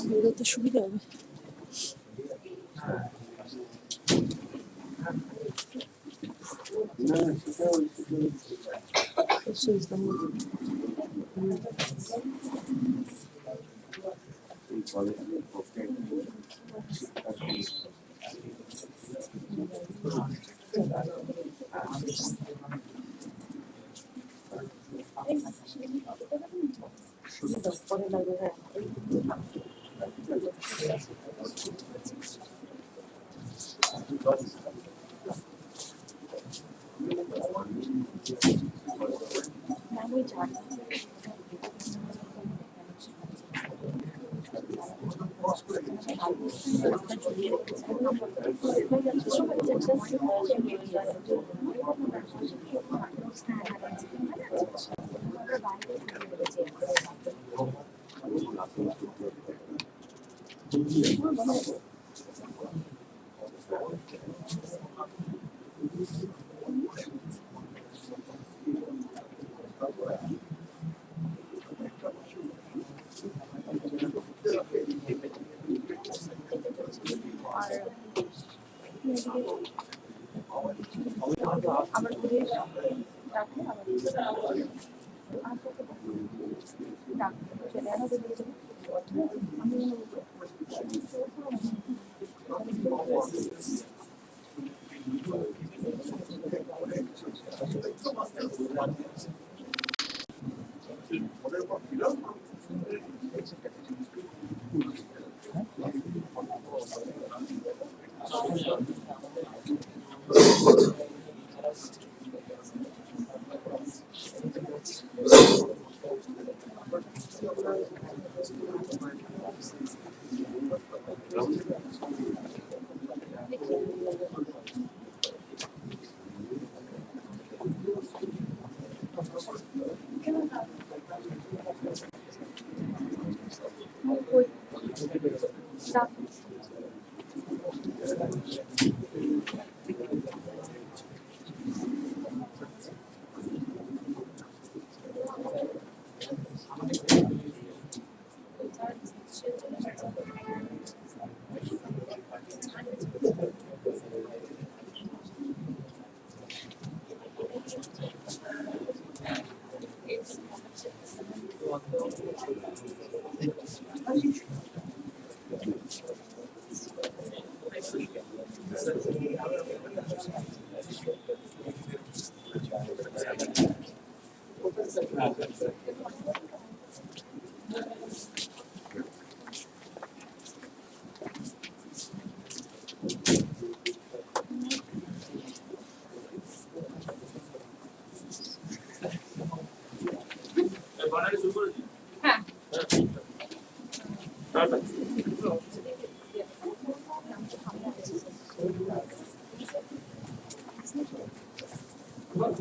বেরোতে সুবিধা হবে। Hello.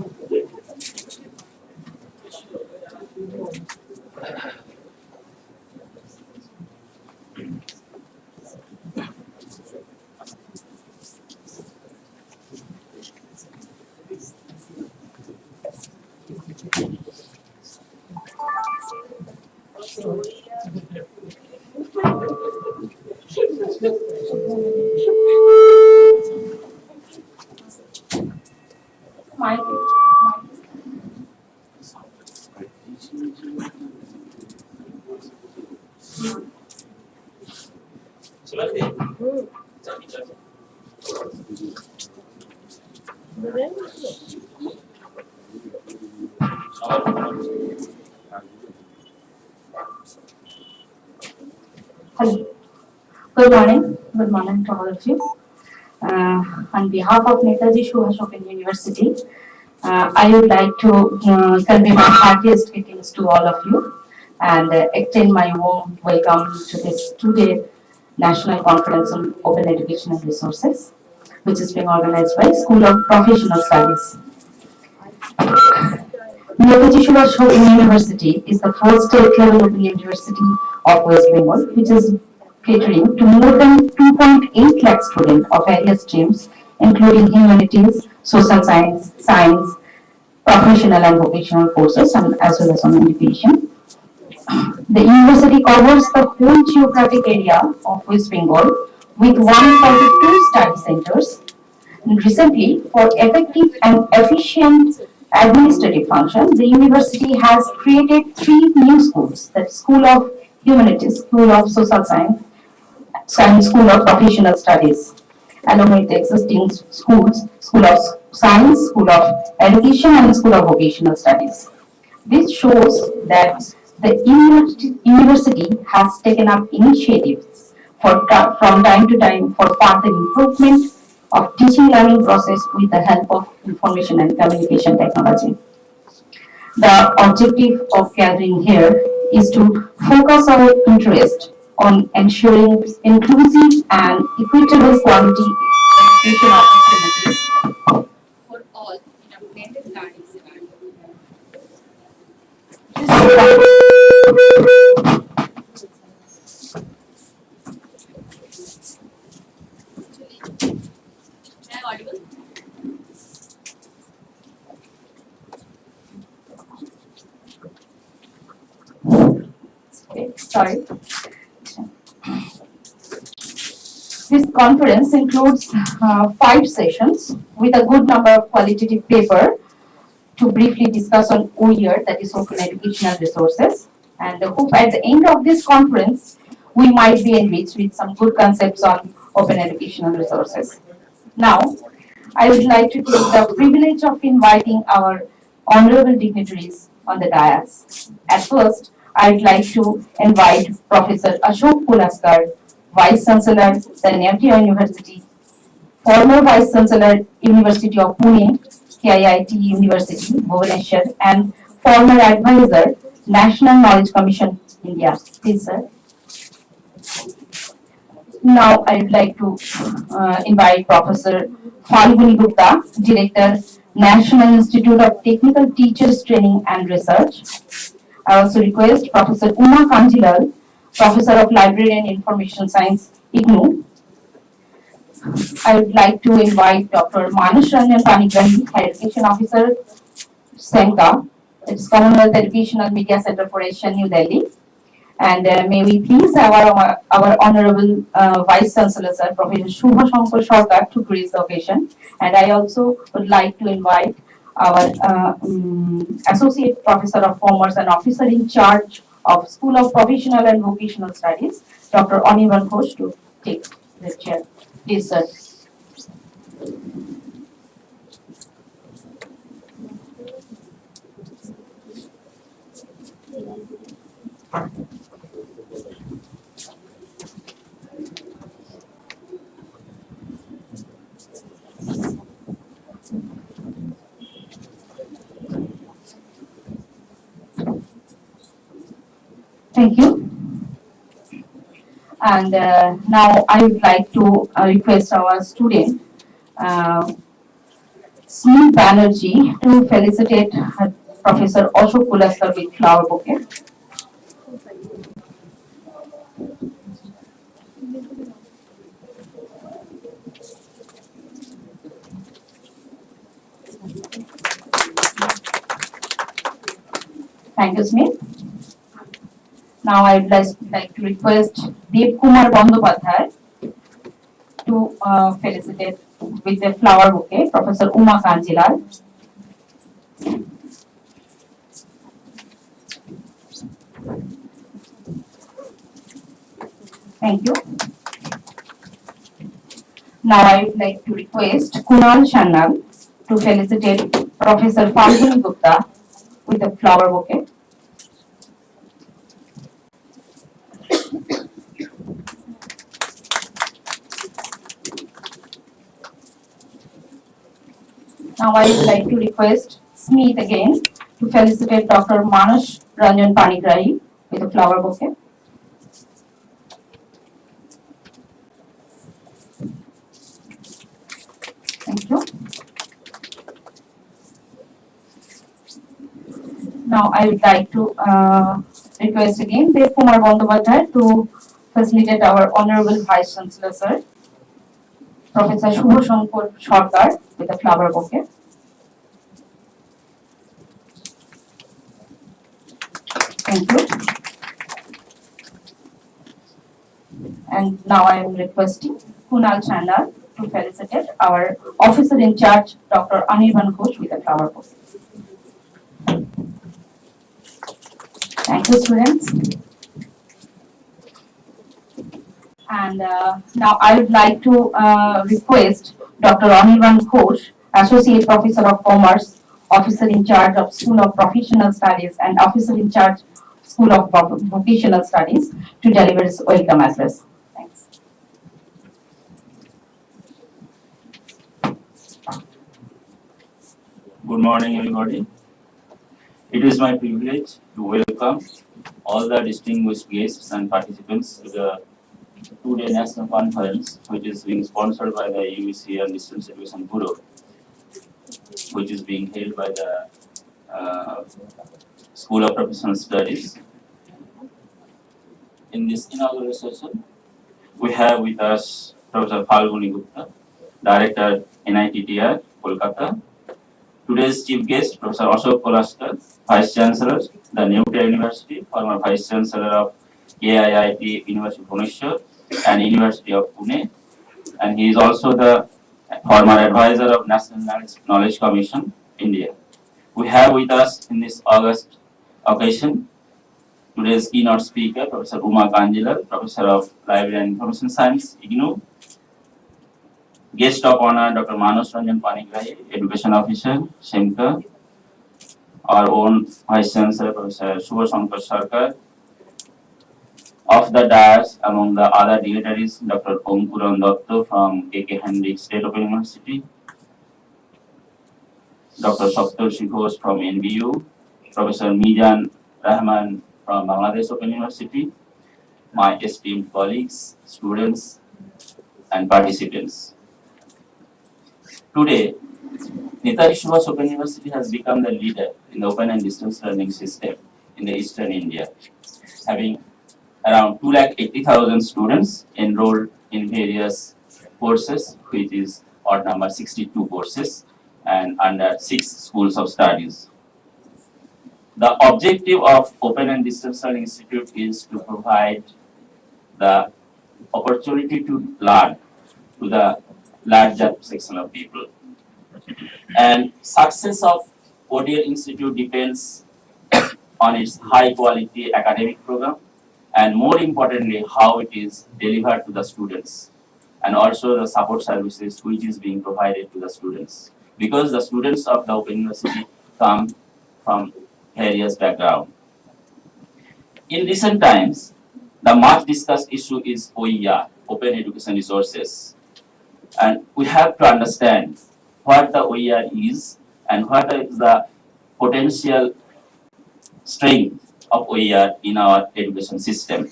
Good morning. Good morning to all of you. On behalf of Netaji Subhas Open University, I would like to convey my heartiest greetings to all of you and extend my warm welcome to this two-day National Conference on Open Educational Resources, which is being organized by School of Professional Studies. Netaji Subhas Open University is the first state-level open university of West Bengal, which is catering to more than 2.8 lakh students of various streams, including humanities, social science, professional and vocational courses, and as well as on education. The university covers the whole geographic area of West Bengal with 142 study centers. And recently, for effective and efficient administrative function, the university has created three new schools: the School of Humanities, School of Social Science, and School of Professional Studies, along with the existing schools, School of Science, School of Education, and School of Vocational Studies. This shows that the university has taken up initiatives from time to time for further improvement of teaching learning process with the help of information and communication technology. The objective of gathering here is to focus our interest on ensuring inclusive and equitable quality education opportunities for all in a blended learning scenario. Am I audible? Okay, sorry. This conference includes 5 sessions with a good number of qualitative paper to briefly discuss on OER, that is Open Educational Resources. And I hope at the end of this conference, we might be enriched with some good concepts on Open Educational Resources. Now, I would like to take the privilege of inviting our honorable dignitaries on the dais. At first, I'd like to invite Professor Ashok Pulaskar, Vice Chancellor, the Netaji University, former Vice Chancellor, University of Pune, KIIT University, Bhubaneswar, and former Advisor, National Knowledge Commission, India. Please, sir. Now, I would like to invite Professor Falguni Gupta, Director, National Institute of Technical Teachers Training and Research. I also request Professor Uma Kanjilal, Professor of Library and Information Science, IGNOU. I would like to invite Dr. Manush Ranjan Panigrahi, Higher Education Officer, SENCA, it's Commonwealth Educational Media Center for Asia, New Delhi. And may we please have our Honorable Vice Chancellor, Sir, Professor Subhas Sarkar, to grace the occasion. And I also would like to invite our Associate Professor of Commerce and Officer in charge of School of Professional and Vocational Studies, Dr. Anirban Ghosh, to take the chair. Please, sir. Thank you. And now I would like to request our student, Smith Banerjee to felicitate Professor Ashok Kulaskar with flower bouquet. Thank you, Smith. Now I'd like to request Dev Kumar Bandopadhyay to felicitate with a flower bouquet Professor Uma Kanjilal. Thank you. Now I would like to request Kunal Shannal to felicitate Professor Falguni Gupta with a flower bouquet. Now I would like to request Smith again to felicitate Dr. Manas Ranjan Panigrahi with a flower bouquet. Thank you. Now I would like to request again Dev Kumar Bandopadhyay to facilitate our Honorable Vice Chancellor Sir, Professor Subhas Sarkar with a flower bouquet. Thank you. And now I am requesting Kunal Chandar to felicitate our officer in charge, Dr. Anirban Ghosh with a flower bouquet. Thank you, students. And now I would like to request Dr. Anirban Ghosh, Associate Professor of Commerce, Officer in charge of School of Professional Studies and Officer in charge School of Vocational Studies to deliver his welcome address. Thanks. Good morning, everybody. It is my privilege to welcome all the distinguished guests and participants to the two-day national conference, which is being sponsored by the UEC and Distance Education Bureau, which is being held by the School of Professional Studies. In this inaugural session, we have with us Professor Falguni Gupta, Director NITTR, Kolkata. Today's chief guest, Professor Ashok Kulaskar, Vice Chancellor, the Netaji University, former Vice Chancellor of KIIT University of Bhubaneswar and University of Pune, and he is also the former advisor of National Knowledge Commission, India. We have with us in this August occasion today's keynote speaker, Professor Uma Kanjilal, Professor of Library and Information Science, IGNOU. Guest of honor, Dr. Manas Ranjan Panigrahi, Education Officer, SEMCA. Our own Vice Chancellor, Professor Subhas Sarkar. Of the dais, among the other dignitaries, Dr. Ompuran Dotto from KK Hendricks State Open University, Dr. Saptarshi Ghosh from NBU, Professor Mizan Rahman from Bangladesh Open University, my esteemed colleagues, students, and participants. Today, Netaji Subhas Open University has become the leader in the open and distance learning system in the Eastern India, having around 280,000 students enrolled in various courses, which is odd number 62 courses, and under 6 schools of studies. The objective of Open and Distance Learning Institute is to provide the opportunity to learn to the larger section of people. And success of ODL Institute depends on its high quality academic program, and more importantly, how it is delivered to the students, and also the support services which is being provided to the students. Because the students of the Open University come from various backgrounds. In recent times, the much discussed issue is OER, Open Education Resources. And we have to understand what the OER is and what is the potential strength of OER in our education system.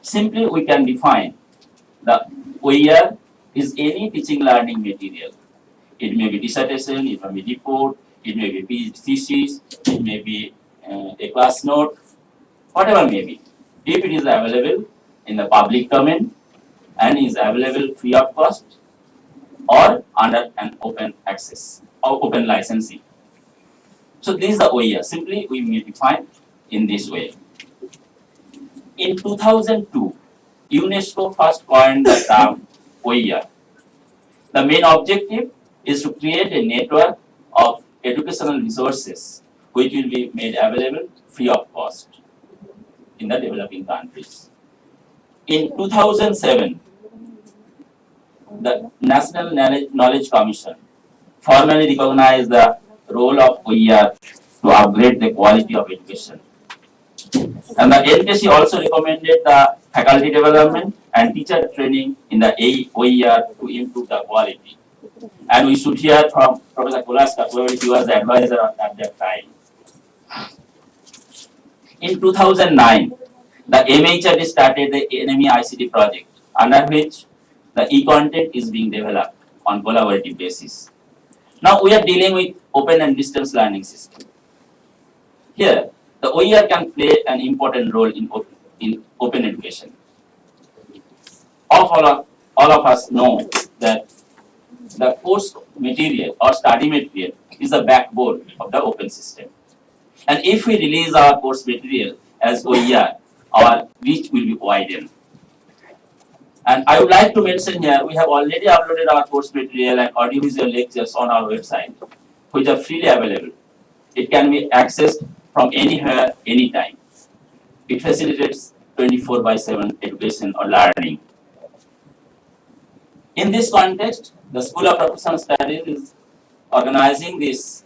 Simply, we can define the OER is any teaching learning material. It may be dissertation, it may be report, it may be thesis, it may be a class note, whatever may be. If it is available in the public domain and is available free of cost or under an open access or open licensing. So this is the OER. Simply we may define in this way. In 2002, UNESCO first coined the term OER. The main objective is to create a network of educational resources which will be made available free of cost in the developing countries. In 2007, the National Knowledge Commission formally recognized the role of OER to upgrade the quality of education. And the NTC also recommended the faculty development and teacher training in the OER to improve the quality. And we should hear from Professor Kolaska, he was the advisor at that time. In 2009, the MHRD started the NME ICT project, under which the e-content is being developed on collaborative basis. Now we are dealing with open and distance learning system. Here, the OER can play an important role in open education. All of us know that the course material or study material is the backbone of the open system. And if we release our course material as OER, our reach will be widened. And I would like to mention here, we have already uploaded our course material and audiovisual lectures on our website, which are freely available. It can be accessed from anywhere, anytime. It facilitates 24/7 education or learning. In this context, the School of Professional Studies is organizing this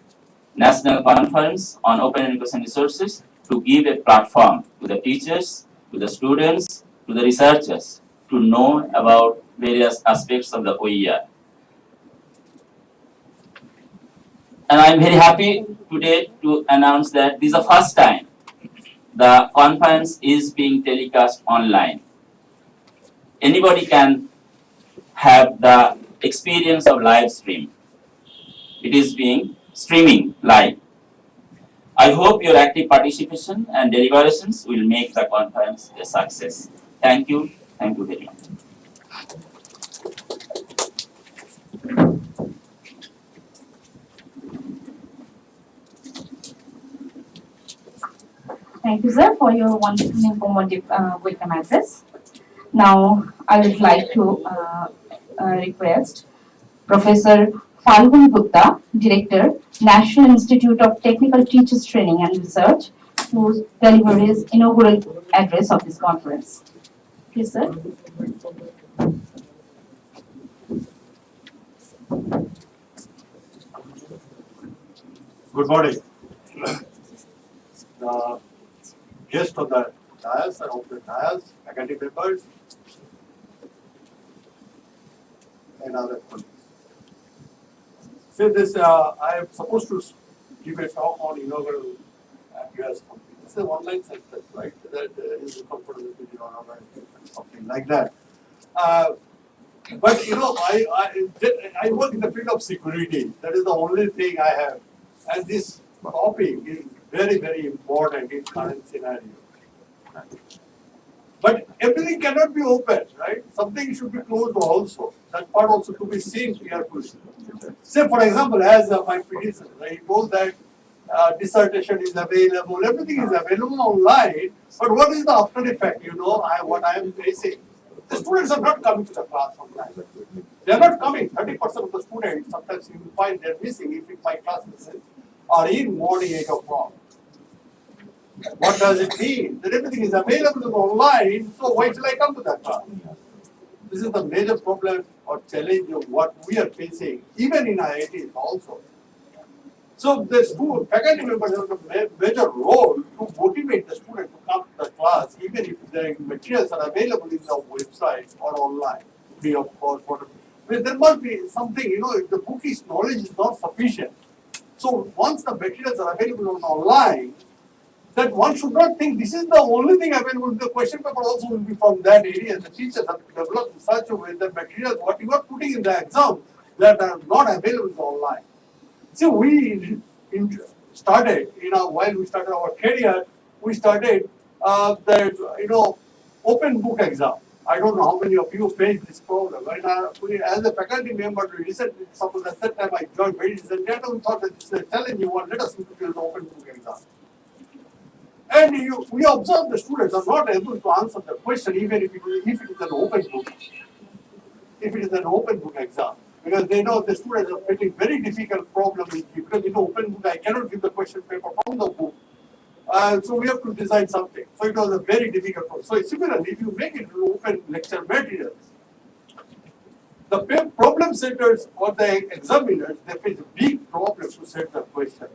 National Conference on Open Education Resources to give a platform to the teachers, to the students, to the researchers to know about various aspects of the OER. And I am very happy today to announce that this is the first time the conference is being telecast online. Anybody can have the experience of live stream. It is being streaming live. I hope your active participation and deliberations will make the conference a success. Thank you. Thank you very much. Thank you, sir, for your wonderful informative welcome address. Now, I would like to request Professor Falgun Gupta, Director, National Institute of Technical Teachers Training and Research, to deliver his inaugural address of this conference. Please, sir. Good morning. The guests on the dais and off the dais, faculty members, and other colleagues. So this, I am supposed to give a talk on inaugural US company. It's an online center, right? That is comfortable with your online something like that. But you know, I work in the field of security. That is the only thing I have. And this topic is very, very important in current scenario. But everything cannot be open, right? Something should be closed also. That part also to be seen carefully. Say, for example, as my predecessor, he told that dissertation is available, everything is available online. But what is the after effect? You know, what I am facing. The students are not coming to the class sometimes. They are not coming. 30% of the students, sometimes you will find they are missing if my classes are in morning 8 o'clock. What does it mean? That everything is available online, so why shall I come to that class? This is the major problem or challenge of what we are facing, even in IITs also. So the faculty members have a major role to motivate the student to come to the class, even if the materials are available in the website or online, free of course. But there must be something, you know, if the bookish knowledge is not sufficient. So once the materials are available on online, that one should not think this is the only thing available. The question paper also will be from that area. The teachers have to develop in such a way that materials, what you are putting in the exam, that are not available online. See, we started, while we started our career, we started that, open book exam. I don't know how many of you face this problem. When as a faculty member, recently, suppose at that time I joined very recently, and we thought that this is a challenging one, let us introduce the open book exam. And we observe the students are not able to answer the question even if it is an open book. If it is an open book exam, because they know the students are getting very difficult problems because in open book I cannot give the question paper from the book. So we have to design something. So it was a very difficult problem. So similarly, if you make it open lecture materials, the problem setters or the examiners, they face a big problem to set the questions.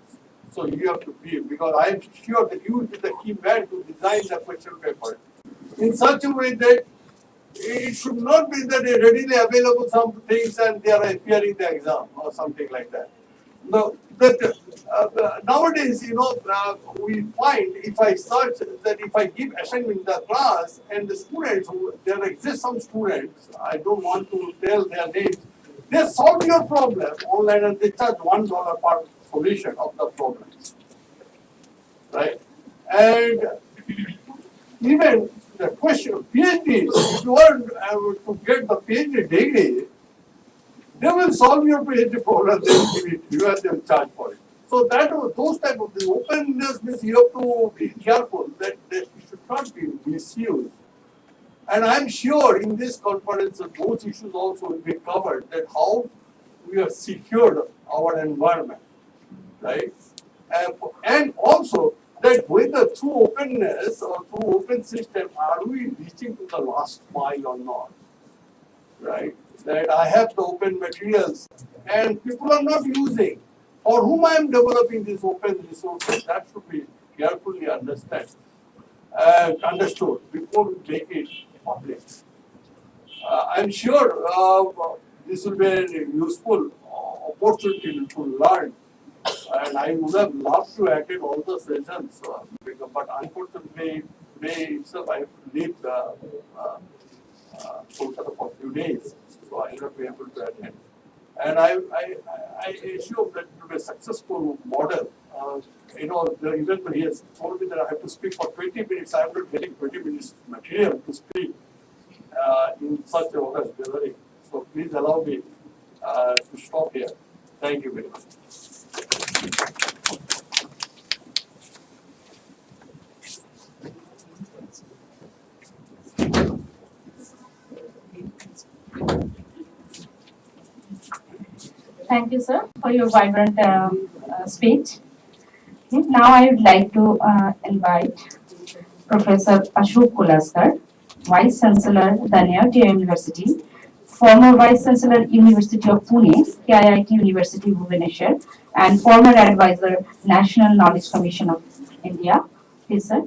So you have to be, because I am sure that you will be the key man to design the question paper in such a way that it should not be that they readily available some things and they are appearing the exam or something like that. No, that nowadays, we find if I search that if I give assignment in the class and the students, there exist some students, I don't want to tell their names, they solve your problem online and they charge $1 per solution of the problem, right? And even the question, PhD, if you want to get the PhD degree, they will solve your PhD problem, they will give it to you and they will charge for it. So those type of the openness means you have to be careful that it should not be misused. And I'm sure in this conference those issues also will be covered, that how we have secured our environment, right? And also that whether through openness or through open system, are we reaching to the last mile or not, right? That I have the open materials and people are not using. For whom I am developing these open resources, that should be carefully understood before we make it public. I'm sure this will be a useful opportunity to learn, and I would have loved to attend all the sessions, but unfortunately, today itself I have to leave Kolkata for a few days, so I will not be able to attend. And I assume that it will be a successful model. Even he has told me that I have to speak for 20 minutes. I am not getting 20 minutes material to speak in such a august gathering. So please allow me to stop here. Thank you very much. Thank you, sir, for your vibrant speech. Now I would like to invite Professor Ashok Kulaskar, Vice Chancellor, the Netaji University, former Vice Chancellor, University of Pune, KIIT University, Bhubaneswar, and former Advisor, National Knowledge Commission of India. Please, sir.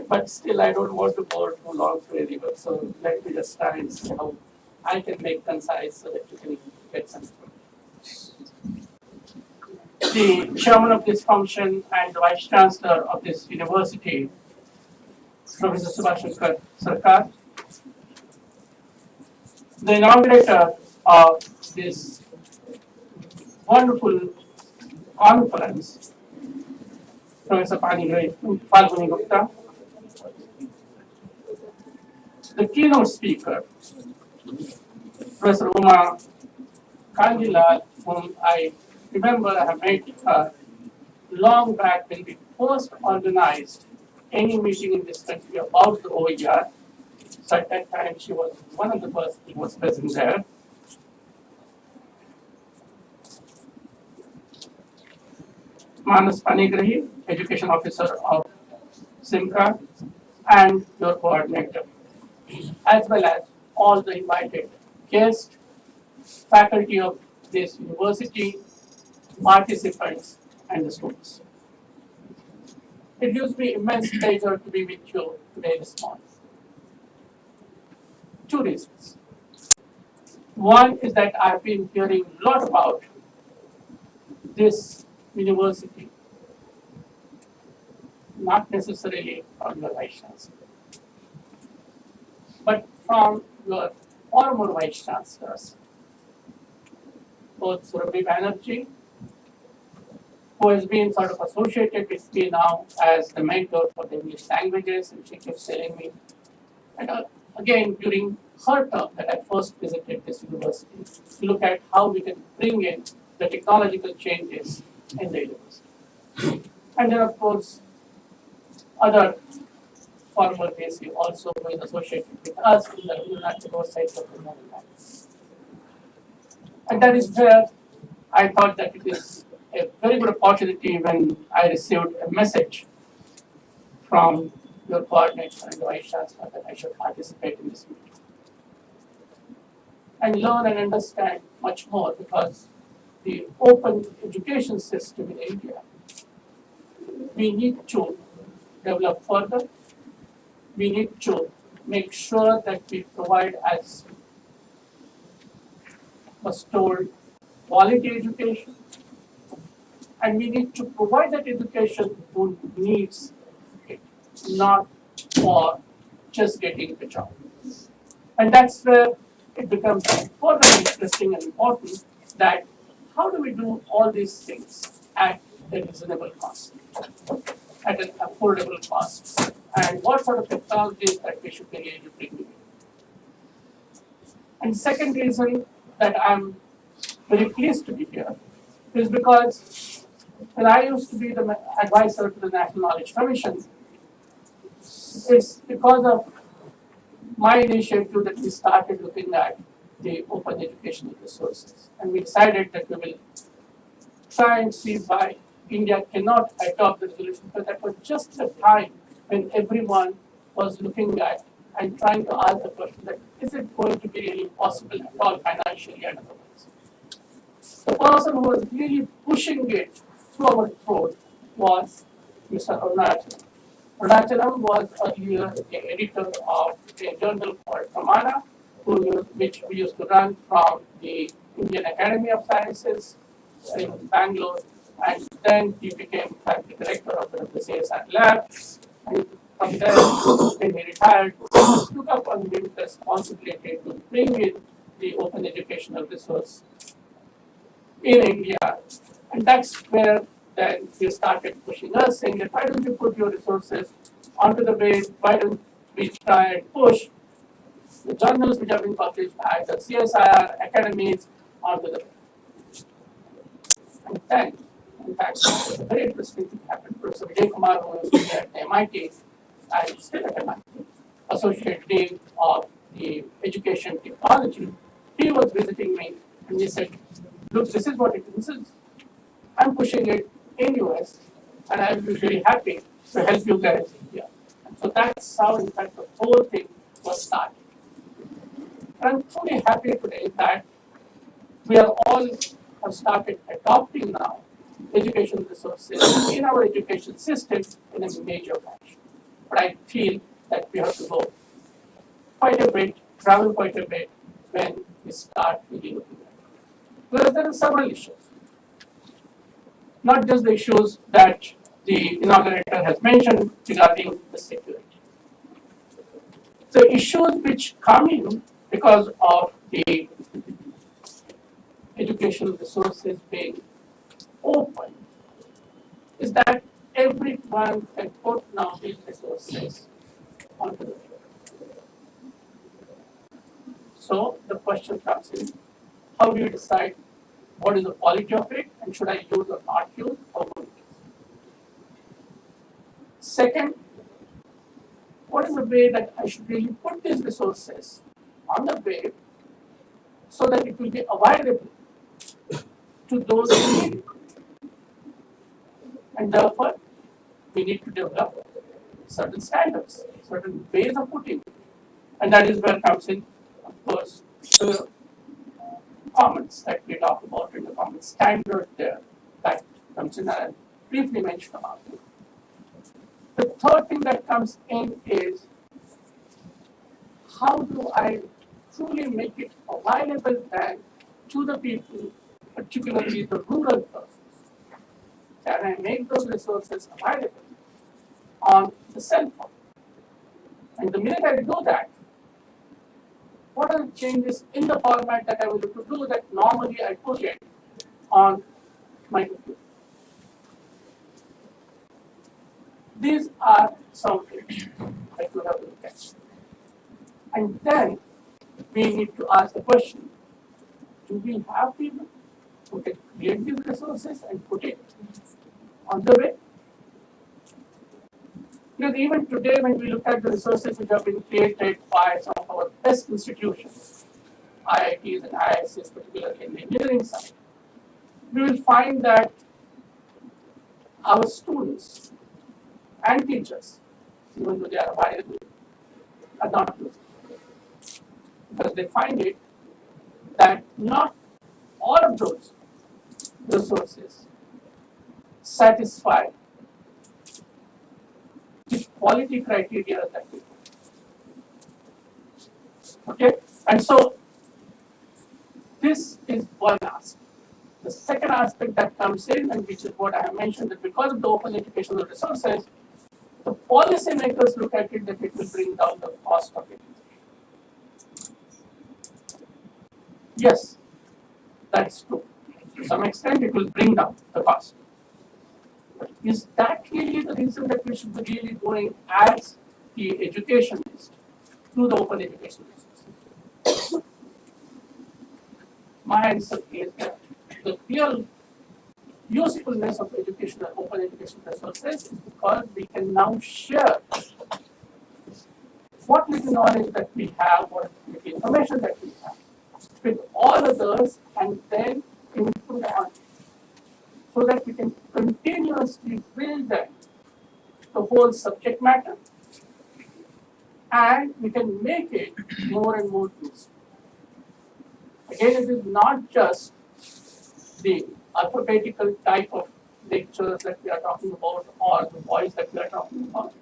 But still, I don't want to go too long to anywhere. So let me just try and see how I can make concise so that you can get some. The chairman of this function and the vice chancellor of this university, Professor Subhas Sarkar, the inaugurator of this wonderful conference, Professor Falguni Gupta, the keynote speaker, Professor Uma Kandila, whom I remember I have met her long back when we first organized any meeting in this country about the OER. So at that time, she was one of the persons who was present there. Manas Panigrahi, Education Officer of SIMCA, and your coordinator, as well as all the invited guests, faculty of this university, participants, and the students. It gives me immense pleasure to be with you today this morning. Two reasons. One is that I've been hearing a lot about this university, not necessarily from your vice chancellor, but from your former vice chancellors, both Surabhi Banerjee, who has been sort of associated with me now as the mentor for the English languages, and she keeps telling me, and again during her term that I first visited this university, to look at how we can bring in the technological changes in the university. And then of course, other former VC also who is associated with us in the natural sites of the modern times. And that is where I thought that it is a very good opportunity when I received a message from your coordinator and the vice chancellor that I should participate in this meeting and learn and understand much more, because the open education system in India, we need to develop further. We need to make sure that we provide, as was told, quality education, and we need to provide that education who needs it, not for just getting the job. And that's where it becomes further interesting and important that how do we do all these things at a reasonable cost, at an affordable cost, and what sort of technologies that we should be really bringing in. And second reason that I'm very pleased to be here is because when I used to be the advisor to the National Knowledge Commission, it's because of my initiative that we started looking at the open educational resources. And we decided that we will try and see why India cannot adopt the resolution, because that was just the time when everyone was looking at and trying to ask the question that is it going to be really possible at all financially and otherwise. The person who was really pushing it through our throat was Mr. Arunachalam. Arunachalam was earlier the editor of a journal called Pramana, which we used to run from the Indian Academy of Sciences in Bangalore, and then he became faculty director of the CSR lab. And from there, when he retired, he took up on him the responsibility to bring in the open educational resource in India. And that's where then he started pushing us, saying that why don't you put your resources onto the web? Why don't we try and push the journals which have been published by the CSIR academies onto the web? And then, in fact, a very interesting thing happened. Professor Vijay Kumar, who was at MIT, and still at MIT, Associate Dean of the Education Technology, he was visiting me and he said, look, this is what it is. I'm pushing it in US, and I will be very happy to help you guys here. And so that's how, in fact, the whole thing was started. And I'm truly happy today that we are all have started adopting now education resources in our education system in a major fashion. But I feel that we have to go quite a bit, travel quite a bit when we start really looking at it. Because there are several issues. Not just the issues that the inaugurator has mentioned regarding the security. The issues which come in because of the educational resources being open is that everyone can put now these resources onto the web. So the question comes in, how do you decide what is the quality of it and should I use or not use or would use? Second, what is the way that I should really put these resources on the web so that it will be available to those who need it? And therefore, we need to develop certain standards, certain ways of putting it. And that is where comes in, of course, the comments that we talk about in the common standard there that comes in, and I briefly mentioned about it. The third thing that comes in is how do I truly make it available then to the people, particularly the rural persons, can I make those resources available on the cell phone? And the minute I do that, what are the changes in the format that I will to do that normally I put it on my computer? These are some things that you have to look at. And then we need to ask the question, do we have people who can create these resources and put it on the way? Because even today, when we look at the resources which have been created by some of our best institutions, IITs and IISs, particularly in the engineering side, we will find that our students and teachers, even though they are available, are not using it. Because they find it that not all of those resources satisfy the quality criteria that we put. Okay? And so this is one aspect. The second aspect that comes in, and which is what I have mentioned, that because of the open educational resources, the policymakers look at it that it will bring down the cost of it. Yes, that's true. To some extent, it will bring down the cost. But is that really the reason that we should be really going as the educationist to the open education resources? My answer is that the real usefulness of educational open education resources is because we can now share what little knowledge that we have, what little information that we have with all others and then improve on it so that we can continuously build that the whole subject matter and we can make it more and more useful. Again, it is not just the alphabetical type of lectures that we are talking about or the voice that we are talking about.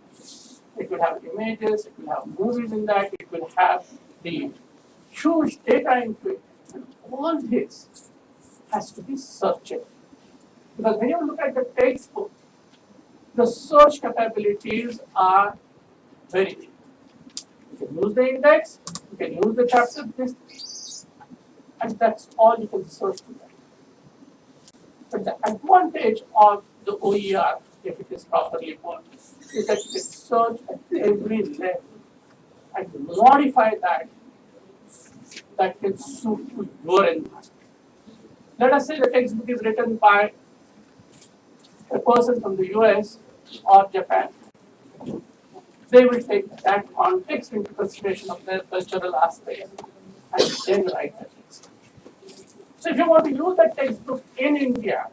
It will have images, it will have movies in that, it will have the huge data into it. And all this has to be searchable. Because when you look at the textbook, the search capabilities are very big. You can use the index, you can use the chapter list, and that's all you can search to that. But the advantage of the OER, if it is properly worked, is that you can search at every level and modify that can suit to your environment. Let us say the textbook is written by a person from the US or Japan. They will take that context into consideration of their cultural aspects and then write the text. So if you want to use that textbook in India,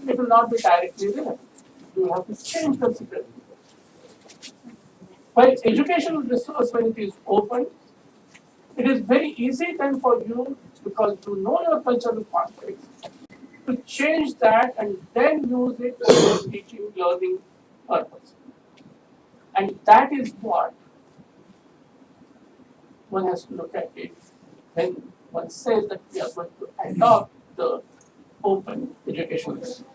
it will not be directly relevant. You will have to change considerably. While educational resource, when it is open, it is very easy then for you, because you know your cultural context, to change that and then use it for your teaching, learning purpose. And that is what one has to look at it when one says that we are going to adopt the open education system.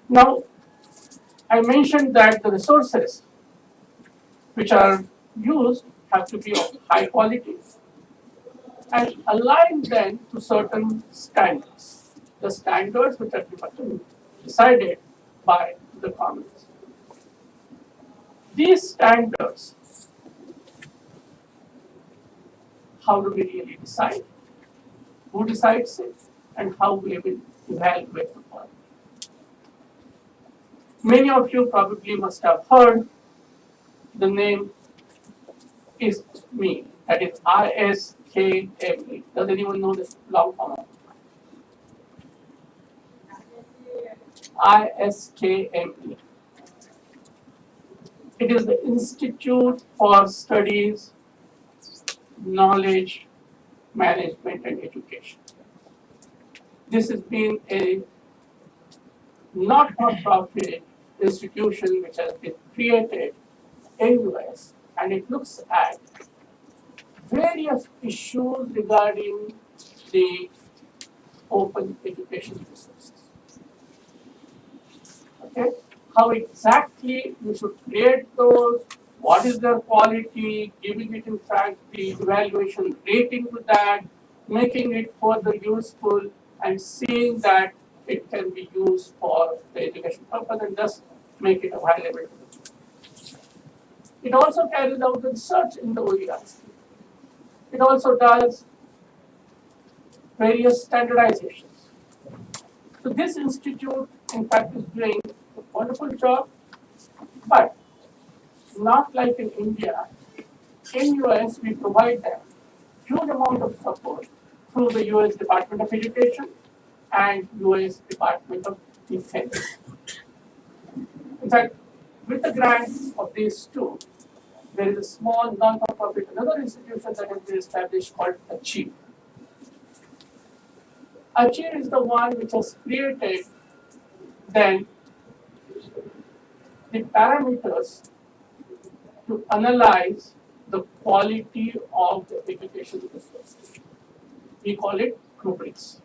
Now, I mentioned that the resources which are used have to be of high quality and align then to certain standards. The standards which are decided by the Commons. These standards, how do we really decide? Who decides it? And how we will evaluate the quality? Many of you probably must have heard the name is me. That is ISKME. Does anyone know this long form? ISKME. It is the Institute for Studies, Knowledge, Management and Education. This has been a not-for-profit institution which has been created in US, and it looks at various issues regarding the open education resources. Okay, how exactly you should create those, what is their quality, giving it in fact the evaluation rating to that, making it further useful and seeing that it can be used for the education purpose and thus make it available to the people. It also carries out the research in the OERs. It also does various standardizations. So this institute, in fact, is doing a wonderful job, but not like in India. In US, we provide them huge amount of support through the US Department of Education and US Department of Defense. In fact, with the grants of these two, there is a small non-profit, another institution that has been established called Achieve. Achieve is the one which has created then the parameters to analyze the quality of the education resources. We call it rubrics.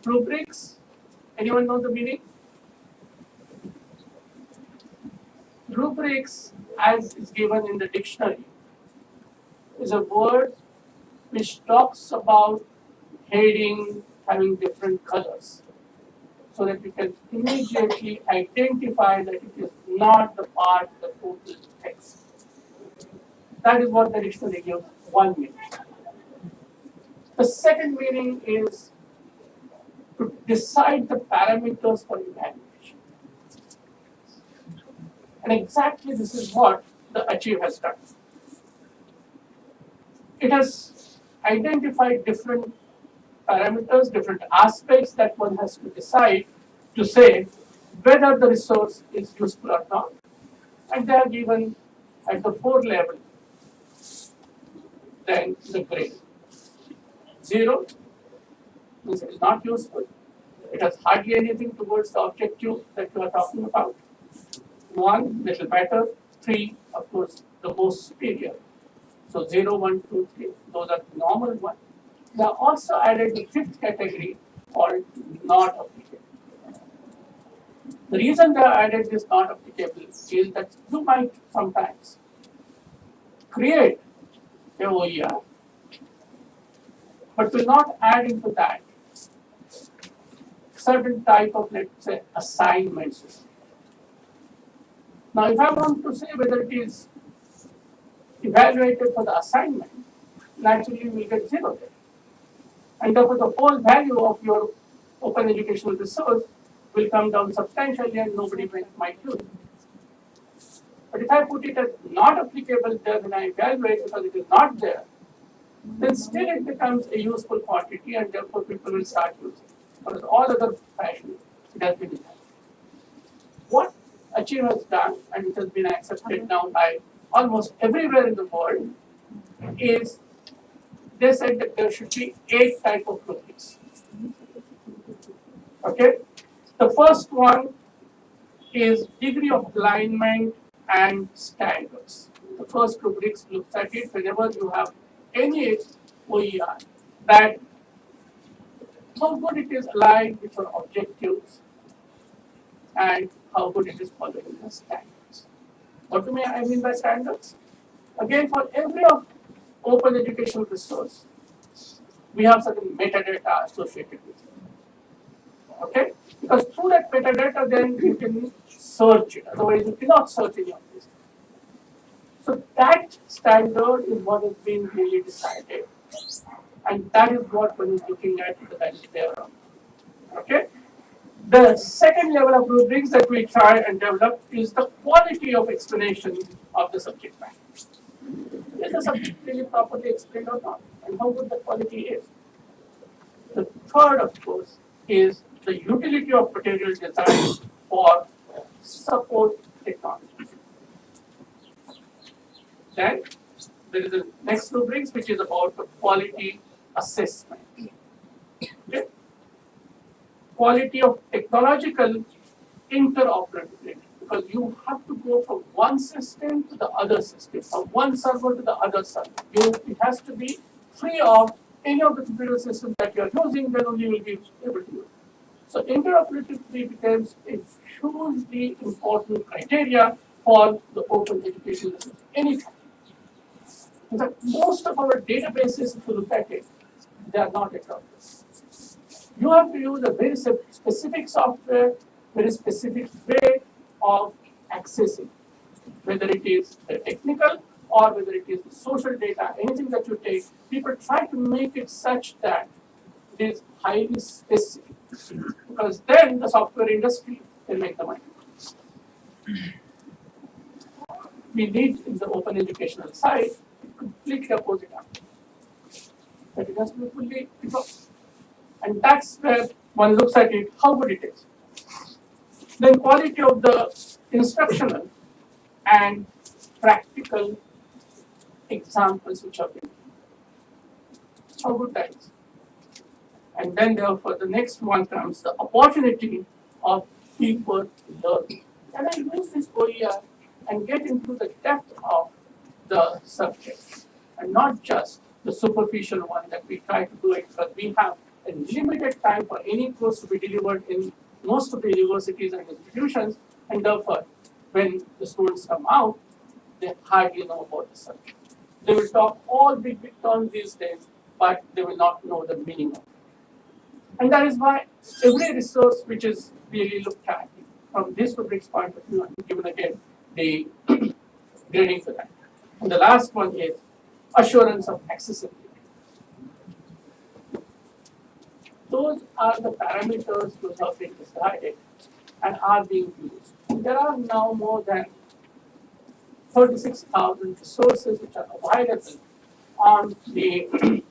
Rubrics, anyone know the meaning? Rubrics, as is given in the dictionary, is a word which talks about heading having different colors, so that we can immediately identify that it is not the part of the total text. That is what the dictionary gives one meaning. The second meaning is to decide the parameters for evaluation. And exactly this is what the Achieve has done. It has identified different parameters, different aspects that one has to decide to say whether the resource is useful or not. And they are given at the 4 level, then the grade. 0 means it is not useful. It has hardly anything towards the objective that you are talking about. 1, little better. 3, of course, the most superior. So 0, 1, 2, 3, those are normal ones. They are also added the 5th category called not applicable. The reason they are added this not applicable is that you might sometimes create a OER, but will not add into that certain type of, let's say, assignments. Now, if I want to say whether it is evaluated for the assignment, naturally we will get 0 there. And therefore, the whole value of your open educational resource will come down substantially and nobody might use it. But if I put it as not applicable there when I evaluate because it is not there, then still it becomes a useful quantity and therefore people will start using it. Whereas all other fashion, it has been done. What Achieve has done, and it has been accepted now by almost everywhere in the world, is they said that there should be 8 types of rubrics. Okay? The first one is degree of alignment and standards. The first rubrics looks at it whenever you have any OER, that how good it is aligned with your objectives and how good it is following the standards. What do I mean by standards? Again, for every open educational resource, we have certain metadata associated with it. Okay? Because through that metadata, then you can search it. Otherwise, you cannot search any of this. So that standard is what has been really decided. And that is what one is looking at the value thereof. Okay? The second level of rubrics that we try and develop is the quality of explanation of the subject matter. Is the subject really properly explained or not? And how good the quality is? The third, of course, is the utility of material design for support technology. Then there is the next rubrics which is about the quality assessment. Okay? Quality of technological interoperability, because you have to go from one system to the other system, from one server to the other server. It has to be free of any of the computer systems that you are using, then only you will be able to use it. So interoperability becomes a hugely important criteria for the open education system. Any kind. In fact, most of our databases, if you look at it, they are not interoperable. You have to use a very specific software, very specific way of accessing, whether it is the technical or whether it is the social data, anything that you take, people try to make it such that it is highly specific, because then the software industry can make the money. We need in the open educational side completely opposite happen. That it has to be fully developed. And that's where one looks at it, how good it is. Then quality of the instructional and practical examples which are given. How good that is. And then therefore the next one comes the opportunity of deeper learning. Can I use this OER and get into the depth of the subject and not just the superficial one that we try to do it, because we have a limited time for any course to be delivered in most of the universities and institutions, and therefore when the students come out, they hardly know about the subject. They will talk all big terms these days, but they will not know the meaning of it. And that is why every resource which is really looked at from this rubric's point of view, and given again the grading for that. And the last one is assurance of accessibility. Those are the parameters which have been decided and are being used. And there are now more than 36,000 resources which are available on the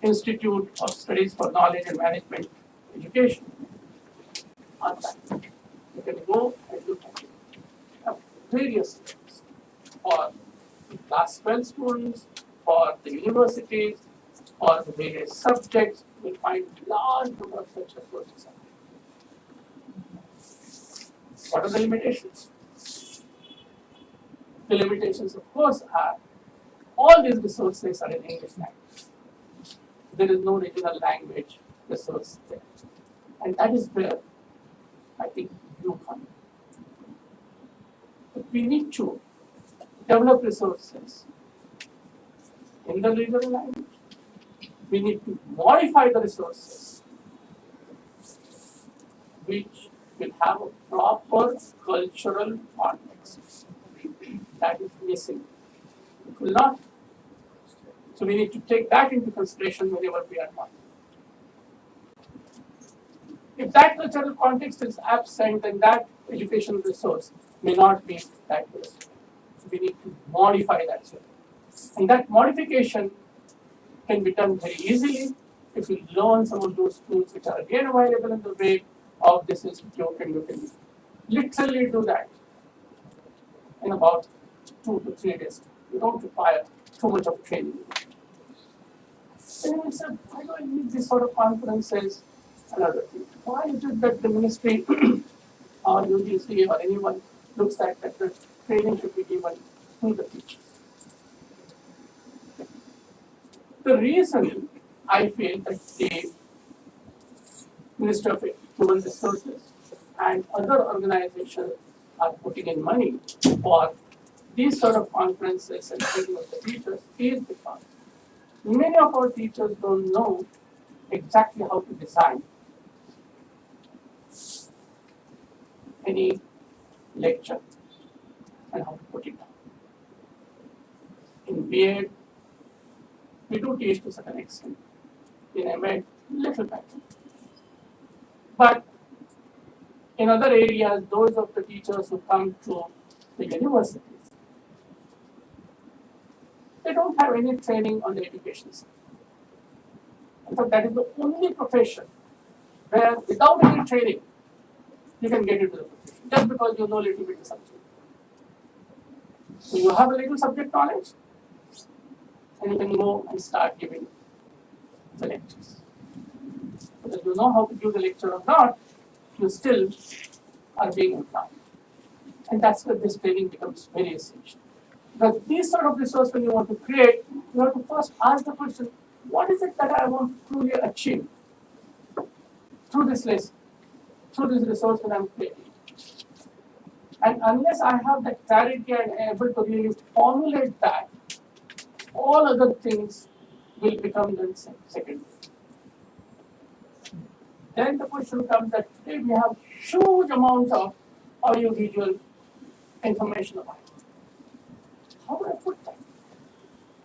Institute of Studies for Knowledge and Management Education. On that. You can go and look at it. Various things for class 12 students, for the universities, for the various subjects. We find large number of such resources. What are the limitations? The limitations, of course, are all these resources are in English language. There is no regional language resource there. And that is where I think you come in. But we need to develop resources in the regional language. We need to modify the resources which will have a proper cultural context. That is missing. It will not. So we need to take that into consideration whenever we are talking. If that cultural context is absent, then that educational resource may not be that good. So we need to modify that resource. And that modification can be done very easily if you learn some of those tools which are again available in the way of this institute, and you can literally do that in about 2 to 3 days. You don't require too much of training. Then we said, why do I need these sort of conferences and other things? Why is it that the ministry or UGC or anyone looks at that the training should be given to the teachers? The reason I feel that the Minister of Human Resources and other organizations are putting in money for these sort of conferences and training of the teachers is because many of our teachers don't know exactly how to design any lecture and how to put it down. In BEd, we do teach to a certain extent. In MAd, little better. But in other areas, those of the teachers who come to the universities, they don't have any training on the education side. In fact, that is the only profession where without any training, you can get into the profession, just because you know a little bit of subject. So you have a little subject knowledge, and you can go and start giving the lectures. Whether you know how to give the lecture or not, you still are being employed. And that's where this training becomes very essential. Because these sort of resources, when you want to create, You have to first ask the question, what is it that I want to truly achieve through this lesson, through this resource that I'm creating? And unless I have that clarity and able to really formulate that, all other things will become then secondary. Then the question comes that today we have huge amounts of audiovisual information about it. How do I put that?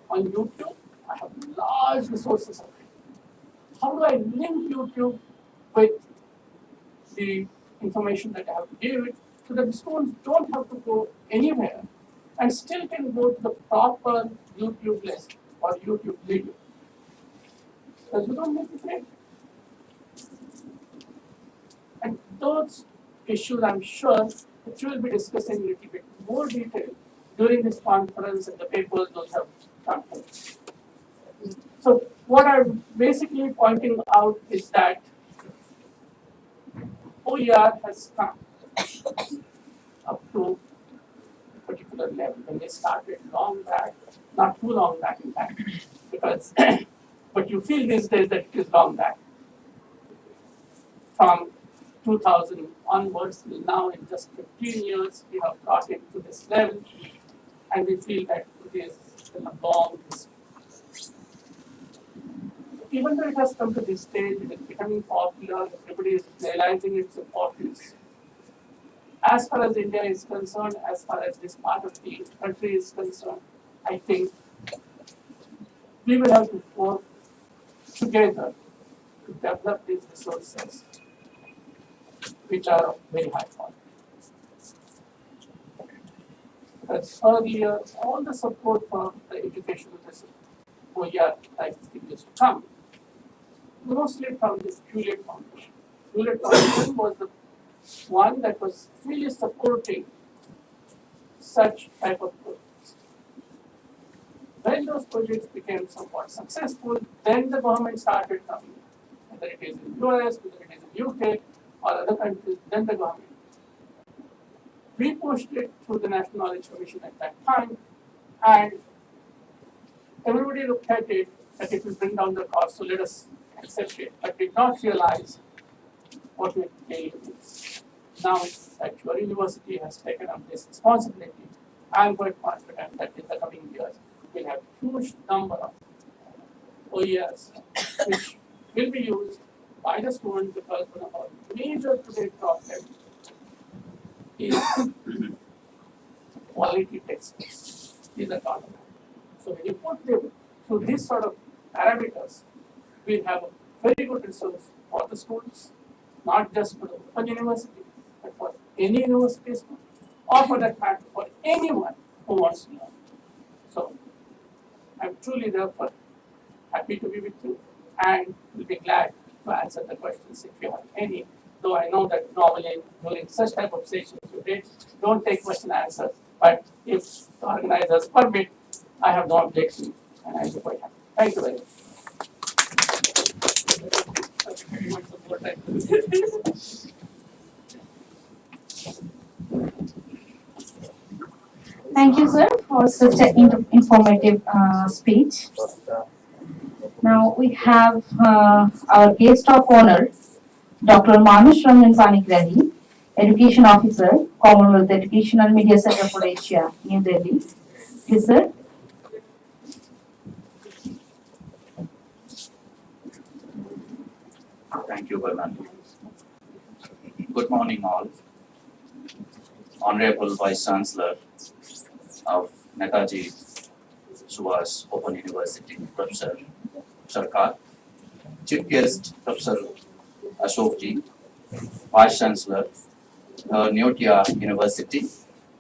On YouTube, I have large resources of it. How do I link YouTube with the information that I have to give it so that the students don't have to go anywhere and still can go to the proper YouTube lesson or YouTube video? Because you don't make it ready. And those issues, I'm sure, that you will be discussing a little bit more detail during this conference and the papers those have come out. So what I'm basically pointing out is that OER has come up to a particular level when they started long back, not too long back in fact, because but you feel these days that it is long back. From 2000 onwards till now, in just 15 years, we have got it to this level, and we feel that it is in a long history. Even though it has come to this stage, it is becoming popular, everybody is realizing its importance. As far as India is concerned, as far as this part of the country is concerned, I think we will have to work together to develop these resources, which are of very high quality. Because earlier, all the support for the educational system, OER type thing used to come, mostly from this Hewlett Foundation. Hewlett Foundation was the one that was really supporting such type of projects. When those projects became somewhat successful, then the government started coming, whether it is in US, whether it is in UK or other countries, then the government. We pushed it through the National Knowledge Commission at that time, and everybody looked at it that it will bring down the cost, so let us accept it, but did not realize what it really is. Now that your university has taken up this responsibility, I am quite confident that in the coming years we'll have huge number of OERs which will be used by the students because one of our major today problem is quality textbooks. These are not enough. So when you put them through these sort of parameters, we have a very good resource for the students, not just for the Open University, but for any university student, or for that matter, for anyone who wants to learn. So I'm truly therefore happy to be with you and will be glad to answer the questions if you have any. Though I know that normally during such type of sessions you don't take question and answers, but if the organizers permit, I have no objection and I will be quite happy. Thank you very much. Thank you, sir, for such an informative speech. Now we have our guest of honor, Dr. Manush Ranjan Panigrahi, Education Officer, Commonwealth Educational Media Center for Asia, New Delhi. Yes, sir. Thank you, Varman. Good morning, all. Honorable Vice Chancellor of Netaji Subhas Open University, Professor Sarkar, Chief Guest Professor Ashok Ji, Vice Chancellor, Netaji University,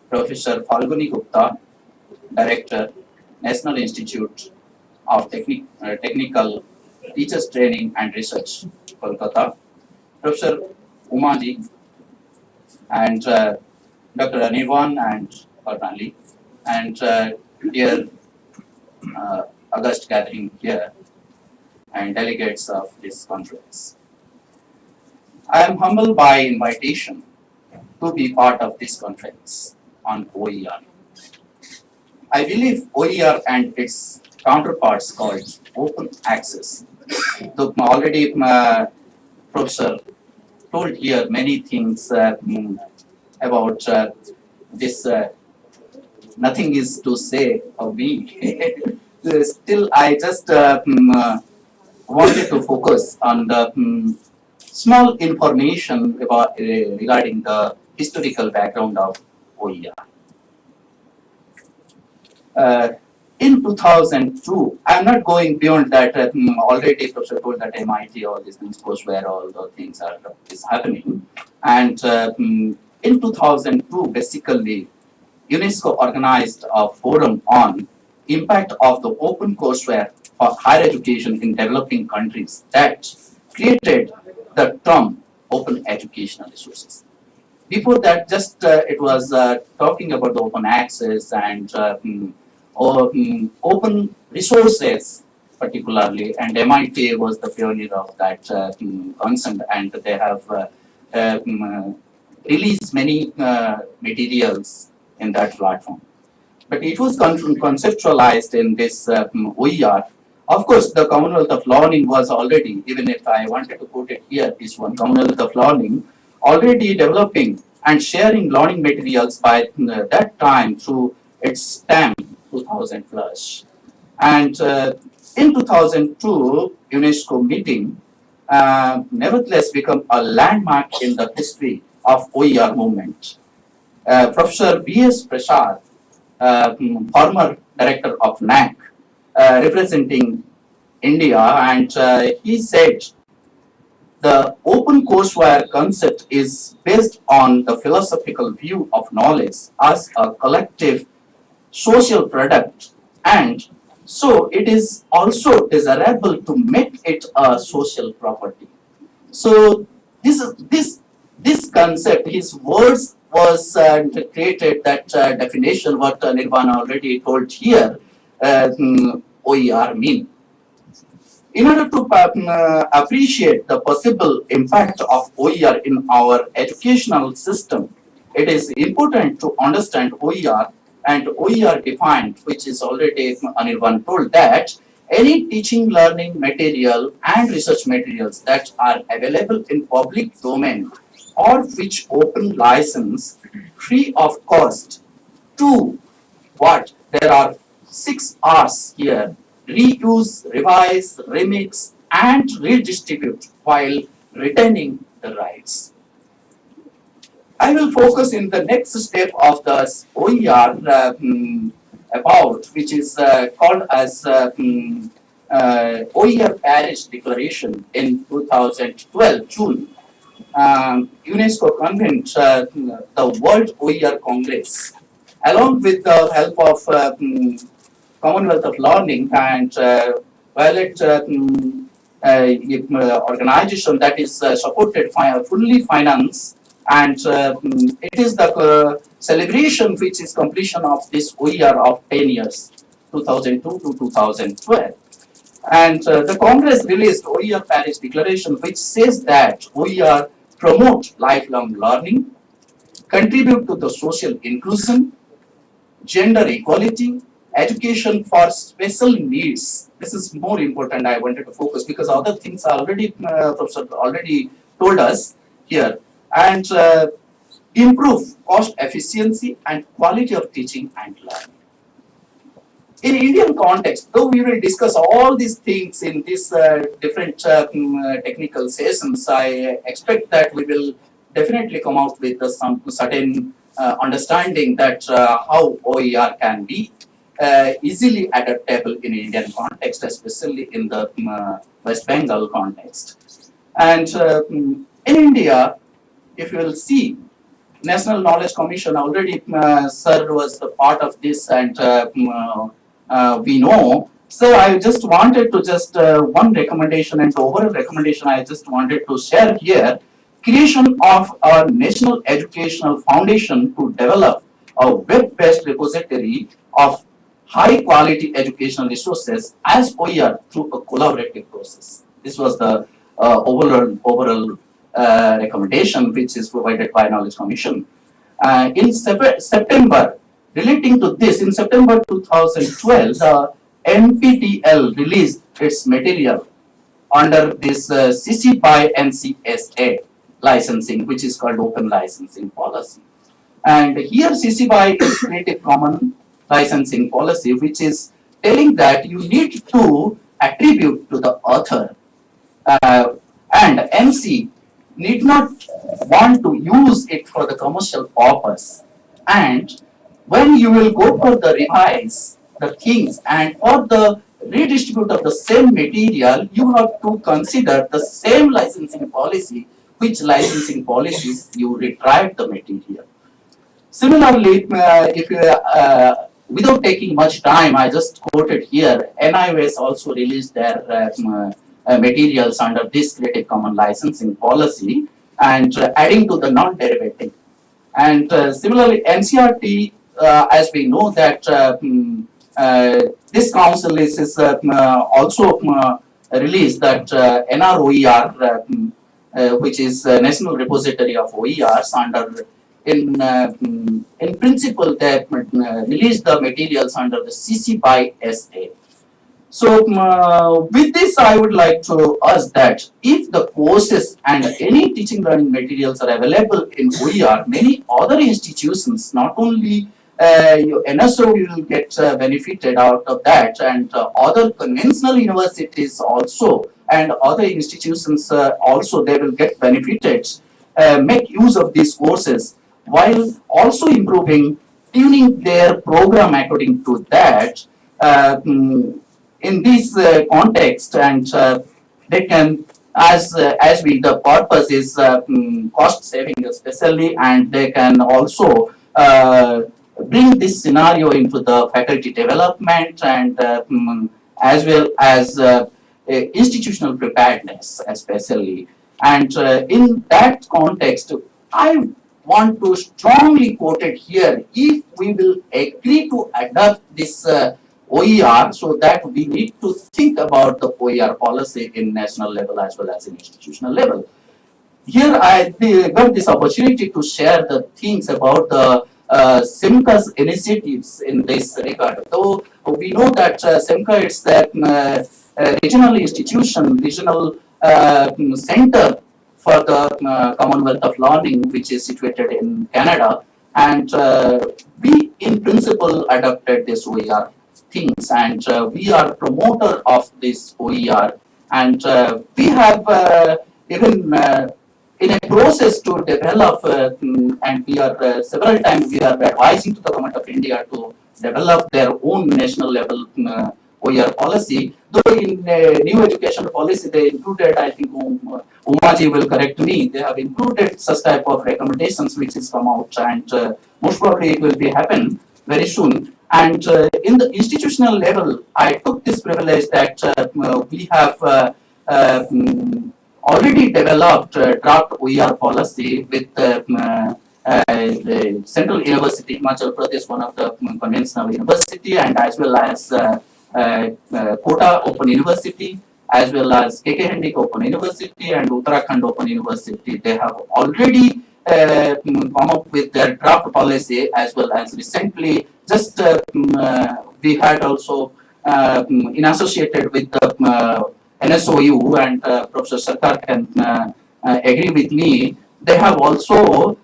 Professor Falguni Gupta, Director, National Institute of Technical Teachers Training and Research, Kolkata, Professor Umaji, and Dr. Anirvan and Karnali, and dear August gathering here and delegates of this conference. I am humbled by invitation to be part of this conference on OER. I believe OER and its counterparts called open access. So already Professor told here many things about this. Nothing is to say of me. Still, I just wanted to focus on the small information about regarding the historical background of OER. Uh, in 2002, I'm not going beyond that. Already, Professor told that MIT, all these things goes where all the things are is happening. And in 2002, basically, UNESCO organized a forum on impact of the open courseware for higher education in developing countries that created the term open educational resources. Before that, just it was talking about the open access and open resources particularly, and MIT was the pioneer of that concept, and they have released many materials in that platform. But it was conceptualized in this OER. Of course, the Commonwealth of Learning was already, even if I wanted to put it here, this one, Commonwealth of Learning, already developing and sharing learning materials by that time through its STEM 2000 plus. And in 2002, UNESCO meeting nevertheless become a landmark in the history of OER movement. Professor B.S. Prasad, former director of NAC, representing India, and he said the open courseware concept is based on the philosophical view of knowledge as a collective social product, and so it is also desirable to make it a social property. So this concept, his words was created that definition what Nirvana already told here. OER mean. In order to appreciate the possible impact of OER in our educational system, it is important to understand OER, and OER defined, which is already Anirban told that any teaching, learning material and research materials that are available in public domain or which open license free of cost to what? There are 6 R's here: reuse, revise, remix, and redistribute while retaining the rights. I will focus in the next step of the OER about, which is called as OER Paris Declaration in 2012 June. UNESCO convened the World OER Congress along with the help of Commonwealth of Learning and Violet organization that is supported fully financed, and it is the celebration which is completion of this OER of 10 years, 2002 to 2012. And the Congress released OER Paris Declaration, which says that OER promote lifelong learning, contribute to the social inclusion, gender equality, education for special needs. This is more important. I wanted to focus because other things are already Professor already told us here, and improve cost efficiency and quality of teaching and learning. In Indian context, though we will discuss all these things in this different technical sessions, I expect that we will definitely come out with some certain understanding that how OER can be easily adaptable in Indian context, especially in the West Bengal context. And in India, if you will see, National Knowledge Commission already sir was the part of this, and we know. So I just wanted to just one recommendation, and the overall recommendation I just wanted to share here: creation of a national educational foundation to develop a web-based repository of high-quality educational resources as OER through a collaborative process. This was the overall recommendation which is provided by Knowledge Commission. In September, relating to this, in September 2012, the NPTEL released its material under this CC by NCSA licensing, which is called open licensing policy. And here CC by is Creative Common licensing policy, which is telling that you need to attribute to the author, uh, and MC need not want to use it for the commercial purpose. And when you will go for the revise the things and for the redistribute of the same material, you have to consider the same licensing policy, which licensing policies you retrieve the material. Similarly, if you, without taking much time, I just quoted here, NIOS also released their materials under this Creative Commons licensing policy and adding to the non-derivative. And similarly, NCRT, as we know that this council is also released that NROER, which is National Repository of OERs, under in principle they released the materials under the CC by SA. So with this, I would like to ask that if the courses and any teaching learning materials are available in OER, many other institutions, not only NSO will get benefited out of that, and other conventional universities also, and other institutions also, they will get benefited, make use of these courses, while also improving, tuning their program according to that. In this context, and they can, as we, the purpose is cost saving especially, and they can also bring this scenario into the faculty development, and as well as institutional preparedness especially. And in that context, I want to strongly quote it here: if we will agree to adopt this OER, so that we need to think about the OER policy in national level as well as in institutional level. Here I got this opportunity to share the things about the SIMCA's initiatives in this regard. Though we know that SIMCA is a regional institution, regional center for the Commonwealth of Learning, which is situated in Canada, and we in principle adopted this OER things, and we are promoter of this OER, and we have even in a process to develop, and we are several times we are advising to the government of India to develop their own national level OER policy. Though in new education policy they included, I think Umaji will correct me, they have included such type of recommendations which is come out, and most probably it will be happen very soon. And in the institutional level, I took this privilege that we have already developed draft OER policy with the Central University, Himachal Pradesh, one of the conventional university, and as well as Kota Open University, as well as KK Hendik Open University and Uttarakhand Open University. They have already come up with their draft policy, as well as recently just we had also in associated with the NSOU, and Professor Sarkar can agree with me, they have also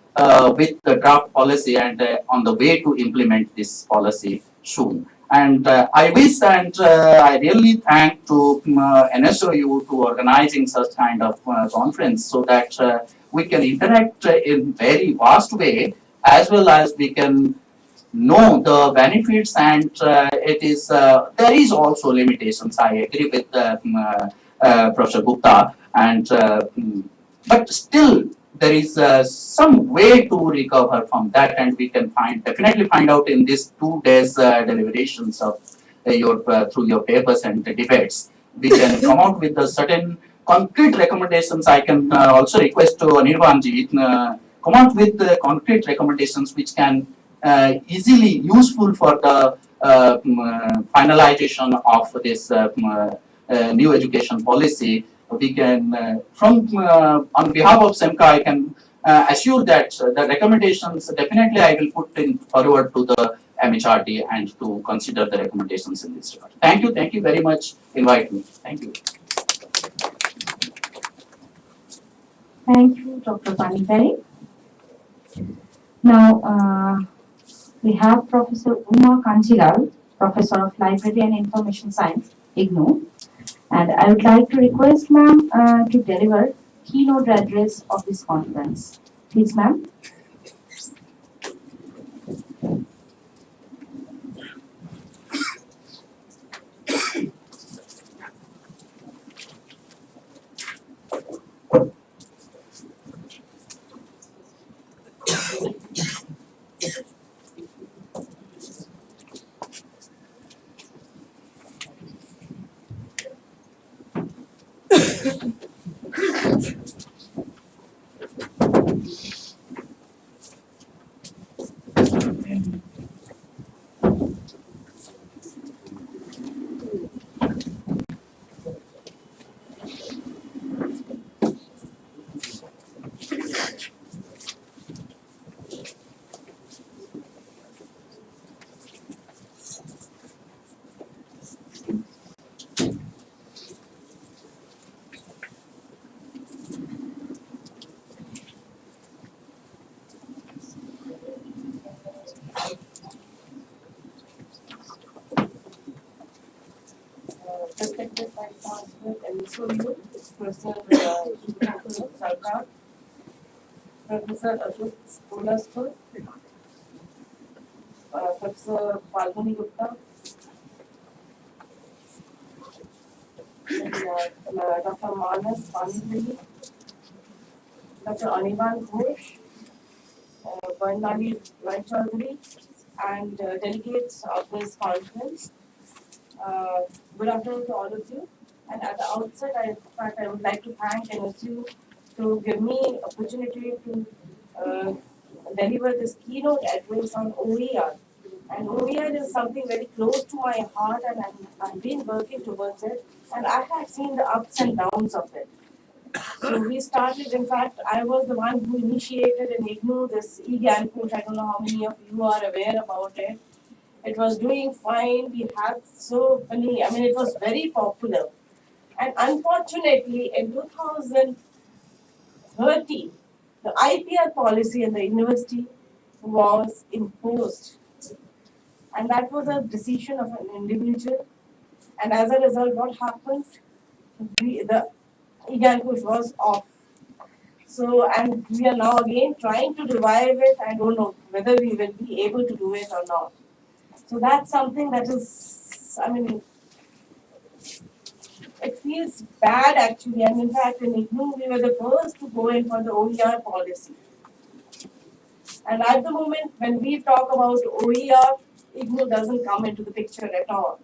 with the draft policy and on the way to implement this policy soon. And I wish, and I really thank to NSOU to organizing such kind of conference, so that we can interact in very vast way, as well as we can know the benefits, and it is there is also limitations. I agree with Professor Gupta, and but still there is some way to recover from that, and we can definitely find out in these 2 days deliberations of your through your papers and debates. We can come out with a certain concrete recommendations. I can also request to Anirbanji come out with concrete recommendations which can easily useful for the finalization of this new education policy. We can, from on behalf of SEMCA, I can assure that the recommendations definitely I will put in forward to the MHRD and to consider the recommendations in this regard. Thank you very much. Invite me. Thank you. Thank you, Dr. Panipari. Now, we have Professor Uma Kanchilal, Professor of Library and Information Science, IGNOU. And I would like to request ma'am to deliver keynote address of this conference. Please, ma'am. Respected Vice Chancellor NSOUICT, Professor Sarkar, Professor Ashok Kolaskar, Professor Falguni Gupta, and, Dr. Manas Panipuri, Dr. Anirban Ghosh, Barnali Rai Chaudhary, and delegates of this conference. Good afternoon to all of you. And at the outset, I would like to thank NSU to give me opportunity to deliver this keynote address on OER. And OER is something very close to my heart, and I've been working towards it. And I have seen the ups and downs of it. So we started, in fact, I was the one who initiated in IGNOU this e-Gankush. I don't know how many of you are aware about it. It was doing fine. We had so many, I mean, it was very popular. And unfortunately, in 2030, the IPR policy in the university was imposed. And that was a decision of an individual. And as a result, what happened? The e-Gankush was off. So, and we are now again trying to revive it. I don't know whether we will be able to do it or not. So that's something that is, I mean, it feels bad actually. And in fact, in IGNOU, we were the first to go in for the OER policy. And at the moment, when we talk about OER, IGNOU doesn't come into the picture at all.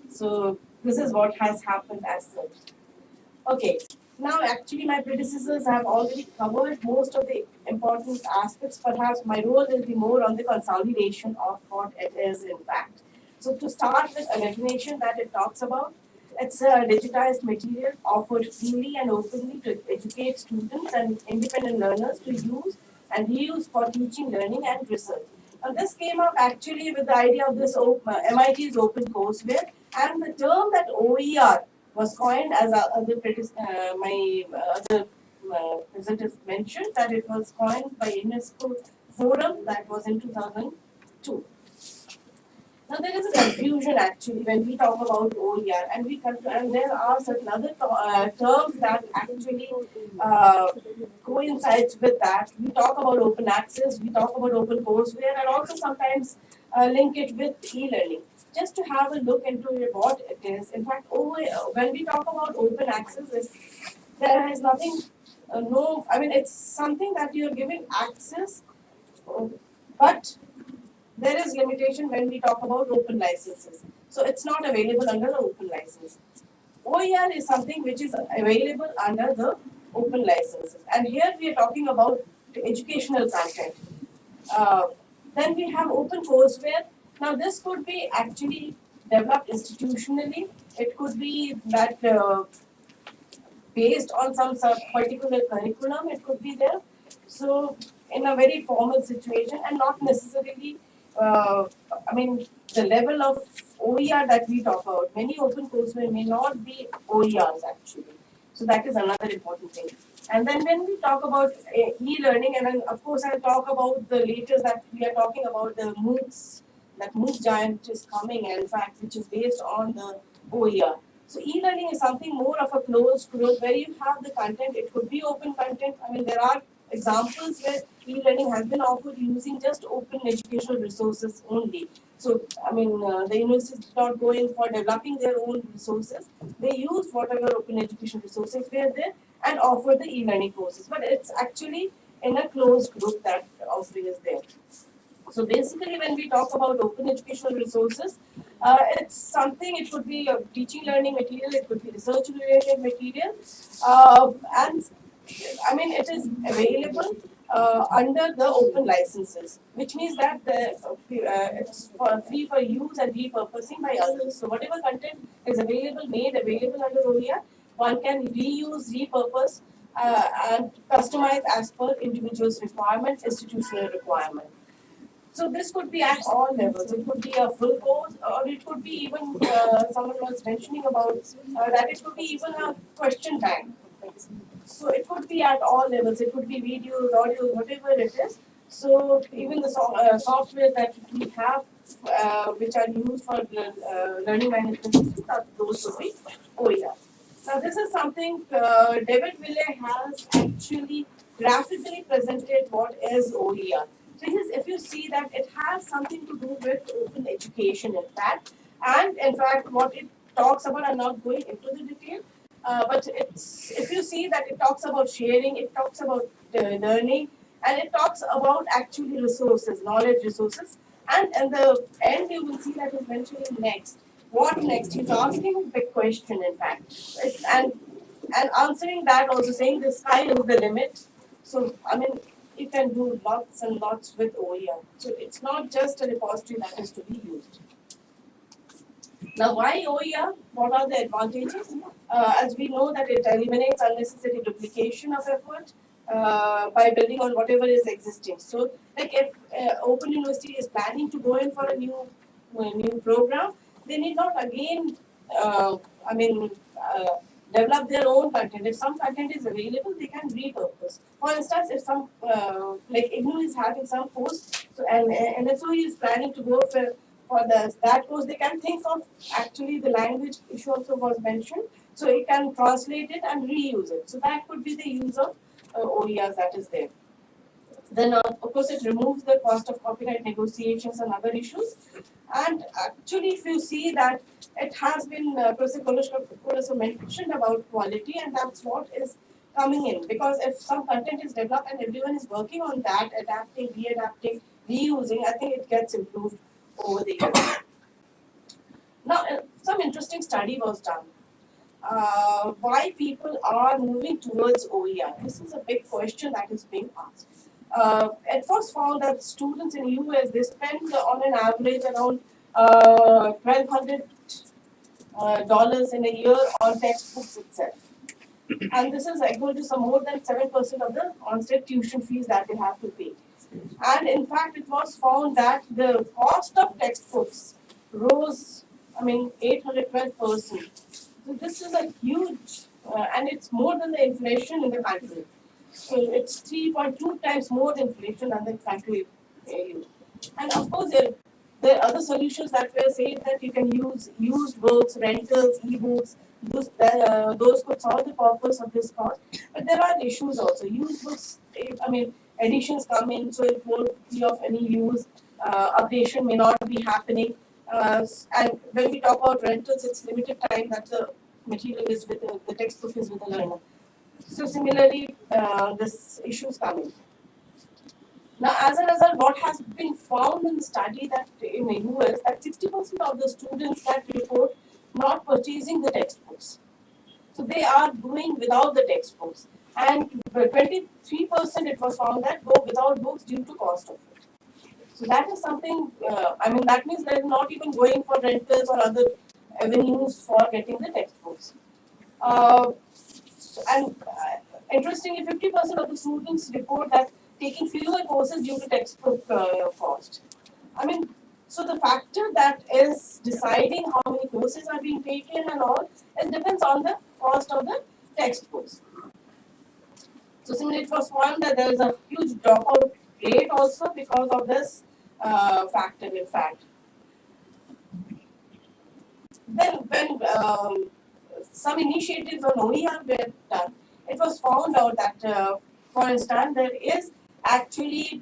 So this is what has happened as such. Okay, now actually my predecessors have already covered most of the important aspects. Perhaps my role will be more on the consolidation of what it is in fact. So to start with a definition that it talks about, it's a digitized material offered freely and openly to educate students and independent learners to use and reuse for teaching, learning and research. Now this came up actually with the idea of this MIT's open courseware, and the term that OER was coined as my other presenters mentioned, that it was coined by UNESCO Forum, that was in 2002. Now there is a confusion actually when we talk about OER, and there are certain other terms that actually coincides with that. We talk about open access, we talk about open courseware, and also sometimes link it with e-learning. Just to have a look into what it is. In fact, when we talk about open access, there is nothing, I mean, it's something that you're giving access, but there is limitation when we talk about open licenses. So it's not available under the open license. OER is something which is available under the open licenses. And here we are talking about educational content. Then we have open courseware. Now this could be actually developed institutionally. It could be that based on some particular curriculum, it could be there. So in a very formal situation, and not necessarily I mean, the level of OER that we talk about, many open courseware may not be OERs actually. So that is another important thing. And then when we talk about e-learning, and then of course I'll talk about the latest that we are talking about, the MOOCs, that MOOC giant is coming, and in fact, which is based on the OER. So e-learning is something more of a closed group where you have the content. It could be open content. I mean, there are examples where e-learning has been offered using just open educational resources only. So, I mean, the universities did not go in for developing their own resources. They used whatever open education resources were there and offered the e-learning courses. But it's actually in a closed group that offering is there. So basically, when we talk about open educational resources, it's something, it could be a teaching learning material, it could be research related material, and I mean, it is available under the open licenses, which means that it's free for use and repurposing by others. So whatever content is available, made available under OER, one can reuse, repurpose, and customize as per individual's requirement, institutional requirement. So this could be at all levels. It could be a full course, or it could be even someone was mentioning about that it could be even a question bank. So it could be at all levels. It could be videos, audio, whatever it is. So even the software that we have, which are used for learning management systems, those would be OER. Now this is something David Ville has actually graphically presented what is OER. So if you see that it has something to do with open education, in fact, and in fact what it talks about, I'm not going into the detail, but it's, if you see that it talks about sharing, it talks about learning, and it talks about actually resources, knowledge resources, and in the end you will see that he's mentioning next. What next? He's asking a big question, in fact, and answering that also saying the sky is the limit. So I mean, you can do lots and lots with OER. So it's not just a repository that is to be used. Now, why OER? What are the advantages? As we know that it eliminates unnecessary duplication of effort by building on whatever is existing. So, like if Open University is planning to go in for a new program, they need not again, I mean, develop their own content. If some content is available, they can repurpose. For instance, if some like IGNOU is having some course, so and NSOE is planning to go for that course, they can think of actually the language issue also was mentioned, so it can translate it and reuse it. So that could be the use of OERs that is there. Then of course it removes the cost of copyright negotiations and other issues. And actually, if you see that it has been Professor Kolosh mentioned about quality, and that's what is coming in, because if some content is developed and everyone is working on that, adapting, readapting, reusing, I think it gets improved over the years. Now, some interesting study was done. Why people are moving towards OER? This is a big question that is being asked. It was found that students in US, they spend on an average around $1,200 in a year on textbooks itself. And this is equal to some more than 7% of the on-site tuition fees that they have to pay. And in fact, it was found that the cost of textbooks rose, 812%. So this is a huge, and it's more than the inflation in the country. So it's 3.2 times more than inflation than the country. And of course, there are other solutions that were saying that you can use used books, rentals, e-books. Those could solve the purpose of this cost. But there are issues also. Used books, editions come in, so it won't be of any use. Updation may not be happening. And when we talk about rentals, it's limited time that the material is with the textbook is with the learner. So similarly, this issues coming. Now, as a result, what has been found in the study that in the US, that 60% of the students that report not purchasing the textbooks. So they are doing without the textbooks. And 23% it was found that go without books due to cost of it. So that is something, that means they're not even going for rentals or other avenues for getting the textbooks. And interestingly, 50% of the students report that taking fewer courses due to textbook cost. I mean, so the factor that is deciding how many courses are being taken and all, it depends on the cost of the textbooks. So similarly, it was found that there is a huge dropout rate also because of this factor. In fact, then when some initiatives on OER were done, it was found out that, for instance, there is actually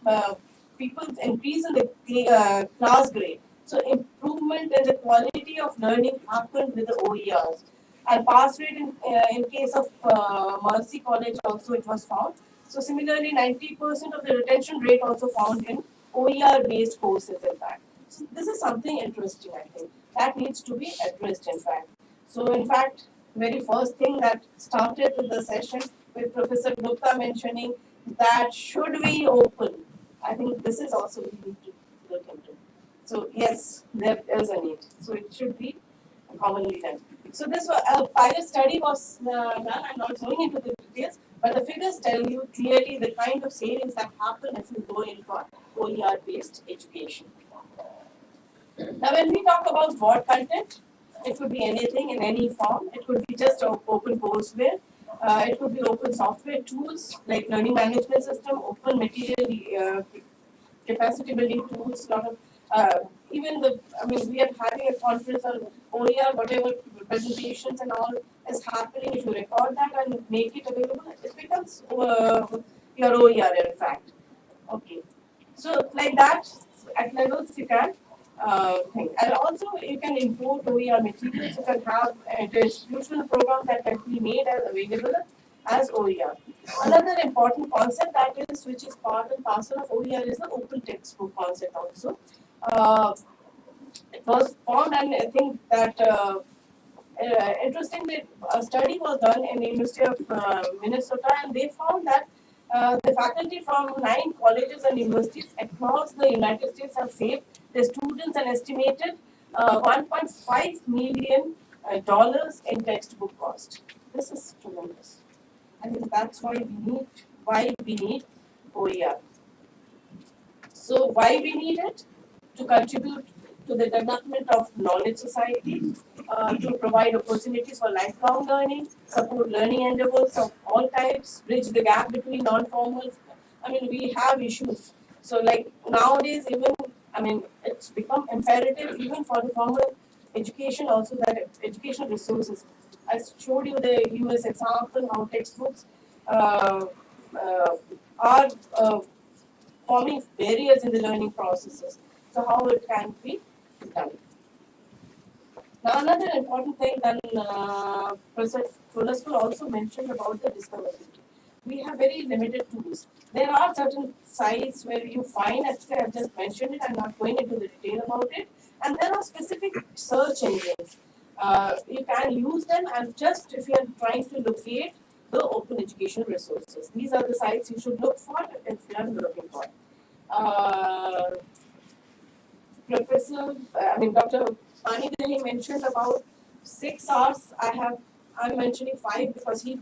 people's increase in the class grade. So improvement in the quality of learning happened with the OERs. And pass rate in case of Mercy College also it was found. So similarly, 90% of the retention rate also found in OER based courses in fact. So this is something interesting I think that needs to be addressed in fact. So in fact, very first thing that started with the session with Professor Gupta mentioning that should we open, I think this is also we need to look into. So yes, there is a need. So it should be commonly done. So this pilot study was done. I'm not going into the details, but the figures tell you clearly the kind of savings that happen if you go in for OER-based education. Now, when we talk about what content, it could be anything in any form. It could be just open courseware. It could be open software tools like learning management system, open material capacity building tools. Lot of even the I mean we are having a conference on OER, whatever presentations and all is happening. If you record that and make it available, it becomes your OER in fact. Okay. So like that, at levels you can think. And also you can import OER materials. You can have a distributional program that can be made as available as OER. Another important concept that is which is part and parcel of OER is the open textbook concept also. Uh, it was found and I think that interestingly, a study was done in the University of Minnesota, and they found that the faculty from 9 colleges and universities across the United States have saved their students an estimated $1.5 million dollars in textbook cost. This is tremendous. I think that's why we need OER. So why we need it? To contribute to the development of knowledge society, to provide opportunities for lifelong learning, support learning endeavors of all types, bridge the gap between non-formal. I mean, we have issues. So like nowadays, even I mean, it's become imperative even for the formal education also that educational resources. I showed you the US example how textbooks uh, are forming barriers in the learning processes. So how it can be done. Now another important thing that Professor Fulasco also mentioned about the discoverability. We have very limited tools. There are certain sites where you find, actually I've just mentioned it, I'm not going into the detail about it, and there are specific search engines. You can use them and just if you are trying to locate the open educational resources. These are the sites you should look for if you are looking for. Uh, Dr. Pani mentioned about 6 hours. I'm mentioning 5 because he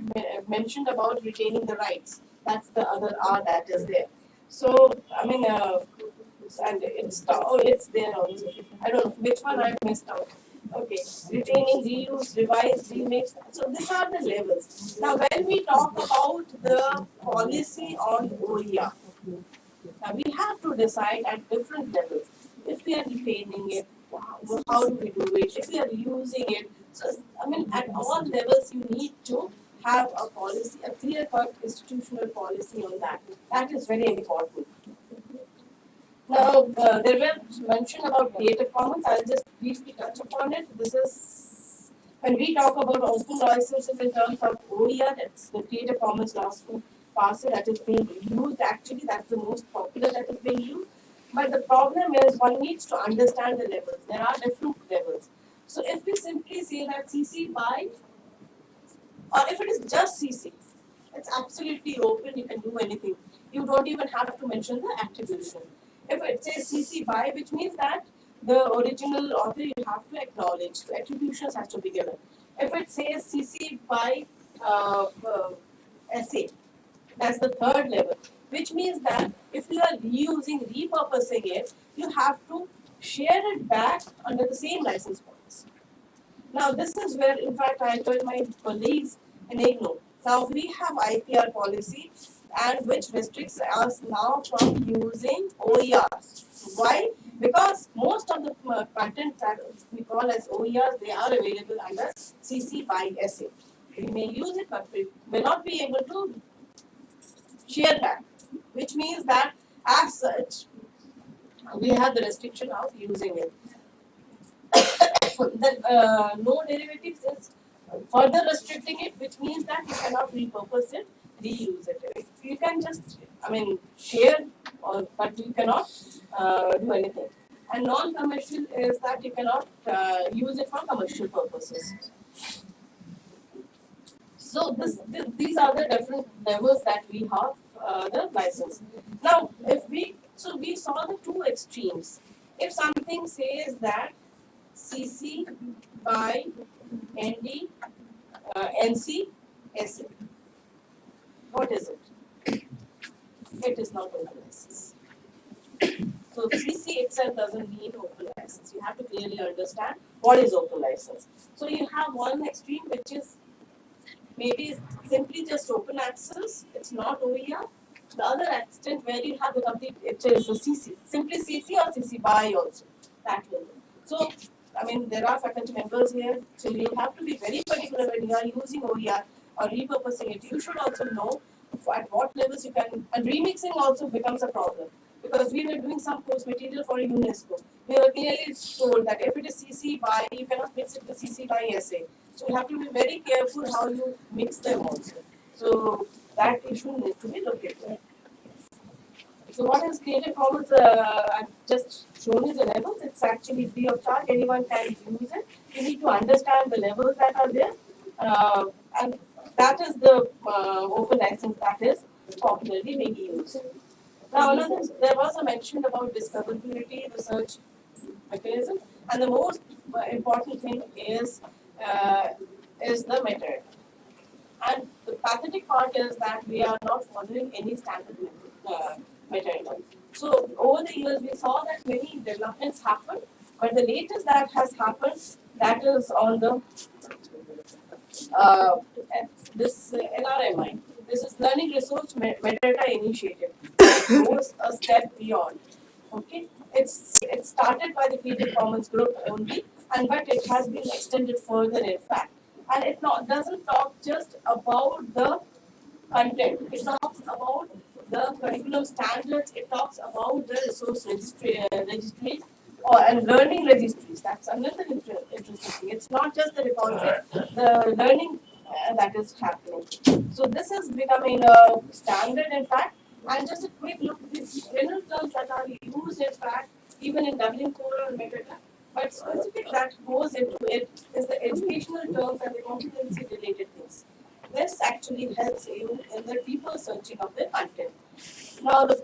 mentioned about retaining the rights. That's the other R that is there. So, and it's there also. I don't know which one I missed out. Okay, retaining, reuse, revise, remix. So these are the levels. Now, when we talk about the policy on OER, now we have to decide at different levels if we are retaining it, how do we do it, if we are using it. So, at all levels, you need to have a policy, a clear-cut institutional policy on that. That is very important. Now, there were mention about Creative Commons. I'll just briefly touch upon it. This is when we talk about open licenses in terms of OER, that's the Creative Commons license parser that is being used. Actually, that's the most popular that is being used. But the problem is one needs to understand the levels. There are different levels. So if we simply say that CC BY, or if it is just CC, it's absolutely open, you can do anything. You don't even have to mention the attribution. If it says CC BY, which means that the original author you have to acknowledge, the attributions has to be given. If it says CC BY essay, that's the third level, which means that if you are repurposing it, you you have to share it back under the same license policy. Now, this is where, in fact, I told my colleagues in IGNOU. Now, we have IPR policy and which restricts us now from using OERs. Why? Because most of the content that we call as OERs, they are available under CC by SA. We may use it, but we may not be able to share back, which means that as such, we have the restriction of using it. The no derivatives is further restricting it, which means that you cannot repurpose it, reuse it. You can just, share, but you cannot do anything. And non-commercial is that you cannot use it for commercial purposes. So these are the different levels that we have the license. Now, we saw the two extremes. If something says that CC by ND, NC, SA, what is it? It is not open license. So CC itself doesn't mean open license. You have to clearly understand what is open license. So you have one extreme which is maybe simply just open access, it's not OER. The other extent where you have the complete, it is a CC, simply CC or CC by also, that will do. So, there are faculty members here, so you have to be very particular when you are using OER or repurposing it. You should also know at what levels you can, and remixing also becomes a problem. Because we were doing some course material for UNESCO. We were clearly told that if it is CC by, you cannot mix it with CC by SA. So you have to be very careful how you mix them also. So that issue needs to be looked at. So what is Creative Commons? I've just shown you the levels. It's actually free of charge. Anyone can use it. You need to understand the levels that are there. And that is the open license that is popularly being used. Now, there was a mention about discoverability, research mechanism, and the most important thing is the method. And the pathetic part is that we are not following any standard method. So over the years, we saw that many developments happened, but the latest that has happened, that is on the this LRMI. This is Learning Resource Metadata Initiative. It goes a step beyond. Okay, it started by the Creative Commons group only, but it has been extended further. In fact, and it doesn't talk just about the content. It talks about the curriculum standards. It talks about the resource registries and learning registries. That's another interesting thing. It's not just the repository, the learning that is happening. So this is becoming a standard, in fact. And just a quick look at these general terms that are used, in fact, even in Dublin Core or Metadata. But specific that goes into it is the educational terms and the competency related things. This actually helps you in the deeper searching of the content. Now, the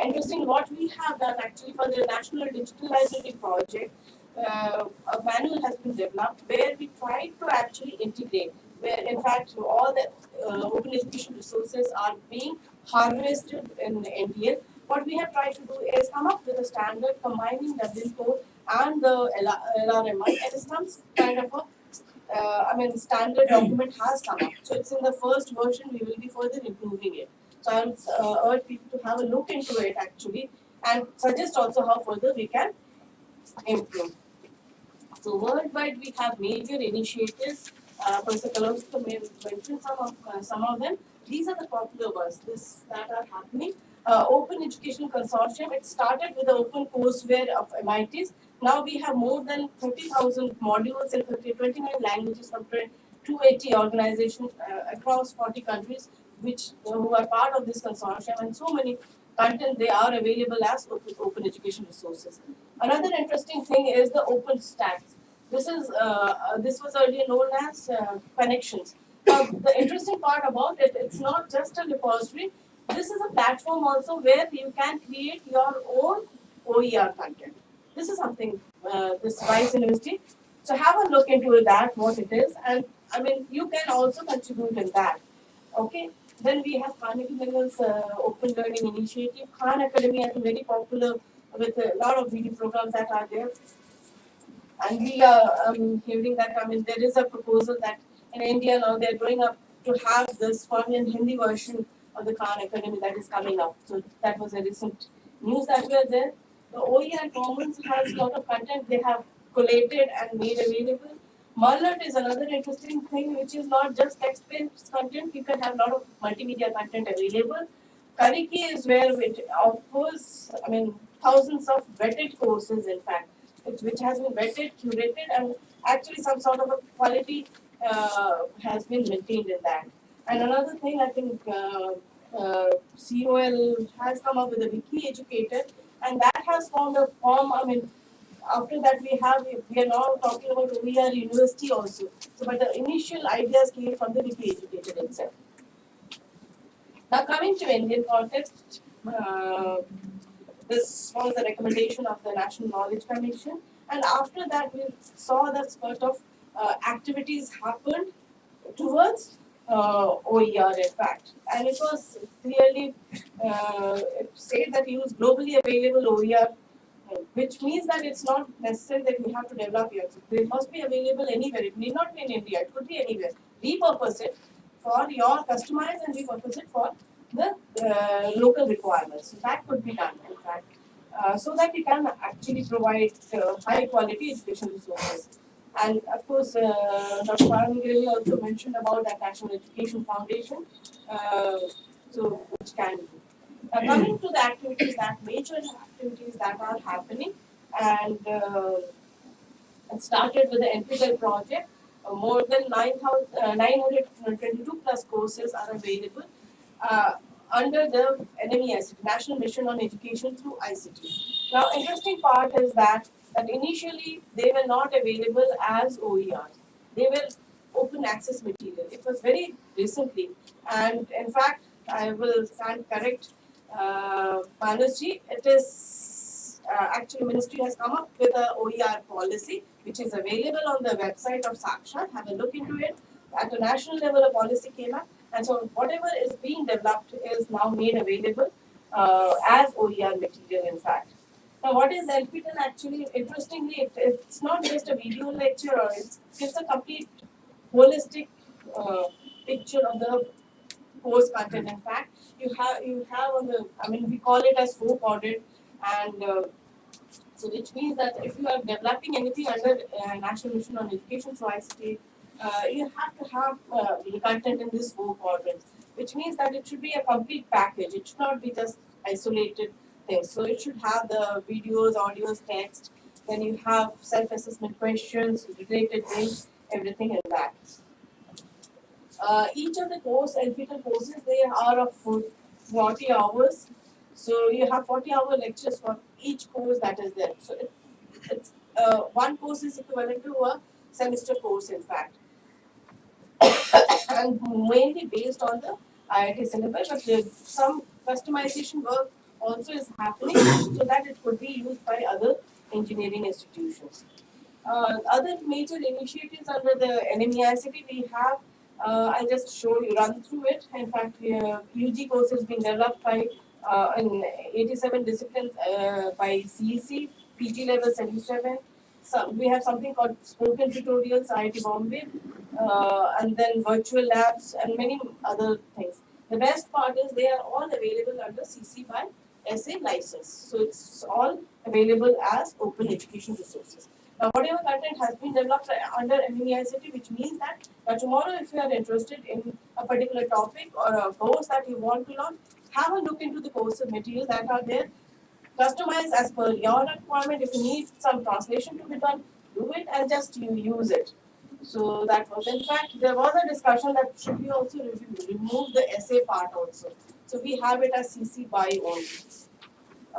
interesting what we have done actually for the National Digital Library project, a manual has been developed where we try to actually integrate, where in fact all the open education resources are being harvested in NDL. What we have tried to do is come up with a standard combining Dublin Code and the LRMI, and some kind of a standard document has come up. So it's in the first version, we will be further improving it. So I would urge people to have a look into it actually and suggest also how further we can improve. So worldwide we have major initiatives. Professor Kalonska may mention some of them. These are the popular ones that are happening. Open Education Consortium, it started with the open courseware of MITs. Now we have more than 30,000 modules in 29 languages from 280 organizations across 40 countries who are part of this consortium, and so many content they are available as open education resources. Another interesting thing is the open stacks. This was earlier known as connections. Now, the interesting part about it, it's not just a repository. This is a platform also where you can create your own OER content. This is something this Rice University. So have a look into that, what it is, and you can also contribute in that. Okay. Then we have Carnegie Mellon's Open Learning Initiative. Khan Academy, I think, very popular with a lot of video programs that are there. And we are hearing that, I mean, there is a proposal that in India now they're going up to have this foreign and Hindi version of the Khan Academy that is coming up. So that was a recent news that were there. The OER Commons has a lot of content they have collated and made available. Merlot is another interesting thing, which is not just text-based content. You can have a lot of multimedia content available. Kariki is where it offers, I mean, thousands of vetted courses, in fact, which has been vetted, curated, and actually some sort of a quality has been maintained in that. And another thing, I think COL has come up with a wiki educator, and that has formed a form. I mean, after that we are now talking about OER University also. So, but the initial ideas came from the wiki educator itself. Now coming to Indian context, this was the recommendation of the National Knowledge Commission, and after that we saw that spurt of activities happened towards OER in fact, and it was clearly it said that use globally available OER, which means that it's not necessary that we have to develop here. They must be available anywhere. It need not be in India. It could be anywhere. Repurpose it for your customize and repurpose it for the local requirements. So that could be done in fact, so that we can actually provide high quality education resources. And of course, Dr. Paramagiri also mentioned about that National Education Foundation, so which can do. Coming to the activities that major activities that are happening, and it started with the NPTEL project. More than 922 plus courses are available under the NMEICT, National Mission on Education through ICT. Now, interesting part is that initially they were not available as OERs. They were open access material. It was very recently, and in fact, I will stand correct, Manasji. It is actually Ministry has come up with a OER policy which is available on the website of Sakshat. Have a look into it. At the national level, a policy came up, and so whatever is being developed is now made available as OER material. In fact, now what is NPTEL actually? Interestingly, it's not just a video lecture, or it gives a complete holistic picture of the course content. In fact, you have on the, I mean, we call it as folk audit, and so which means that if you are developing anything under National Mission on Education through ICT, you have to have the content in this folk audit, which means that it should be a complete package. It should not be just isolated things. So it should have the videos, audios, text. Then you have self-assessment questions, related things, everything in that. Each of the course, NPTEL courses, they are of 40 hours. So you have 40-hour lectures for each course that is there. So it's one course is equivalent to a semester course, in fact, and mainly based on the IIT syllabus. But some customization work also is happening so that it could be used by other engineering institutions. Other major initiatives under the NMEICT we have, I'll just run through it. In fact, UG courses being developed by in 87 disciplines by CEC, PG level 77. So we have something called spoken tutorials, IIT Bombay, and then virtual labs and many other things. The best part is they are all available under CC by SA license. So it's all available as open education resources. Now, whatever content has been developed under NEICT, which means that tomorrow, if you are interested in a particular topic or a course that you want to learn, have a look into the course materials that are there. Customize as per your requirement. If you need some translation to be done, do it and just you use it. So that was, in fact, there was a discussion that should we also remove the essay part also. So we have it as CC by only.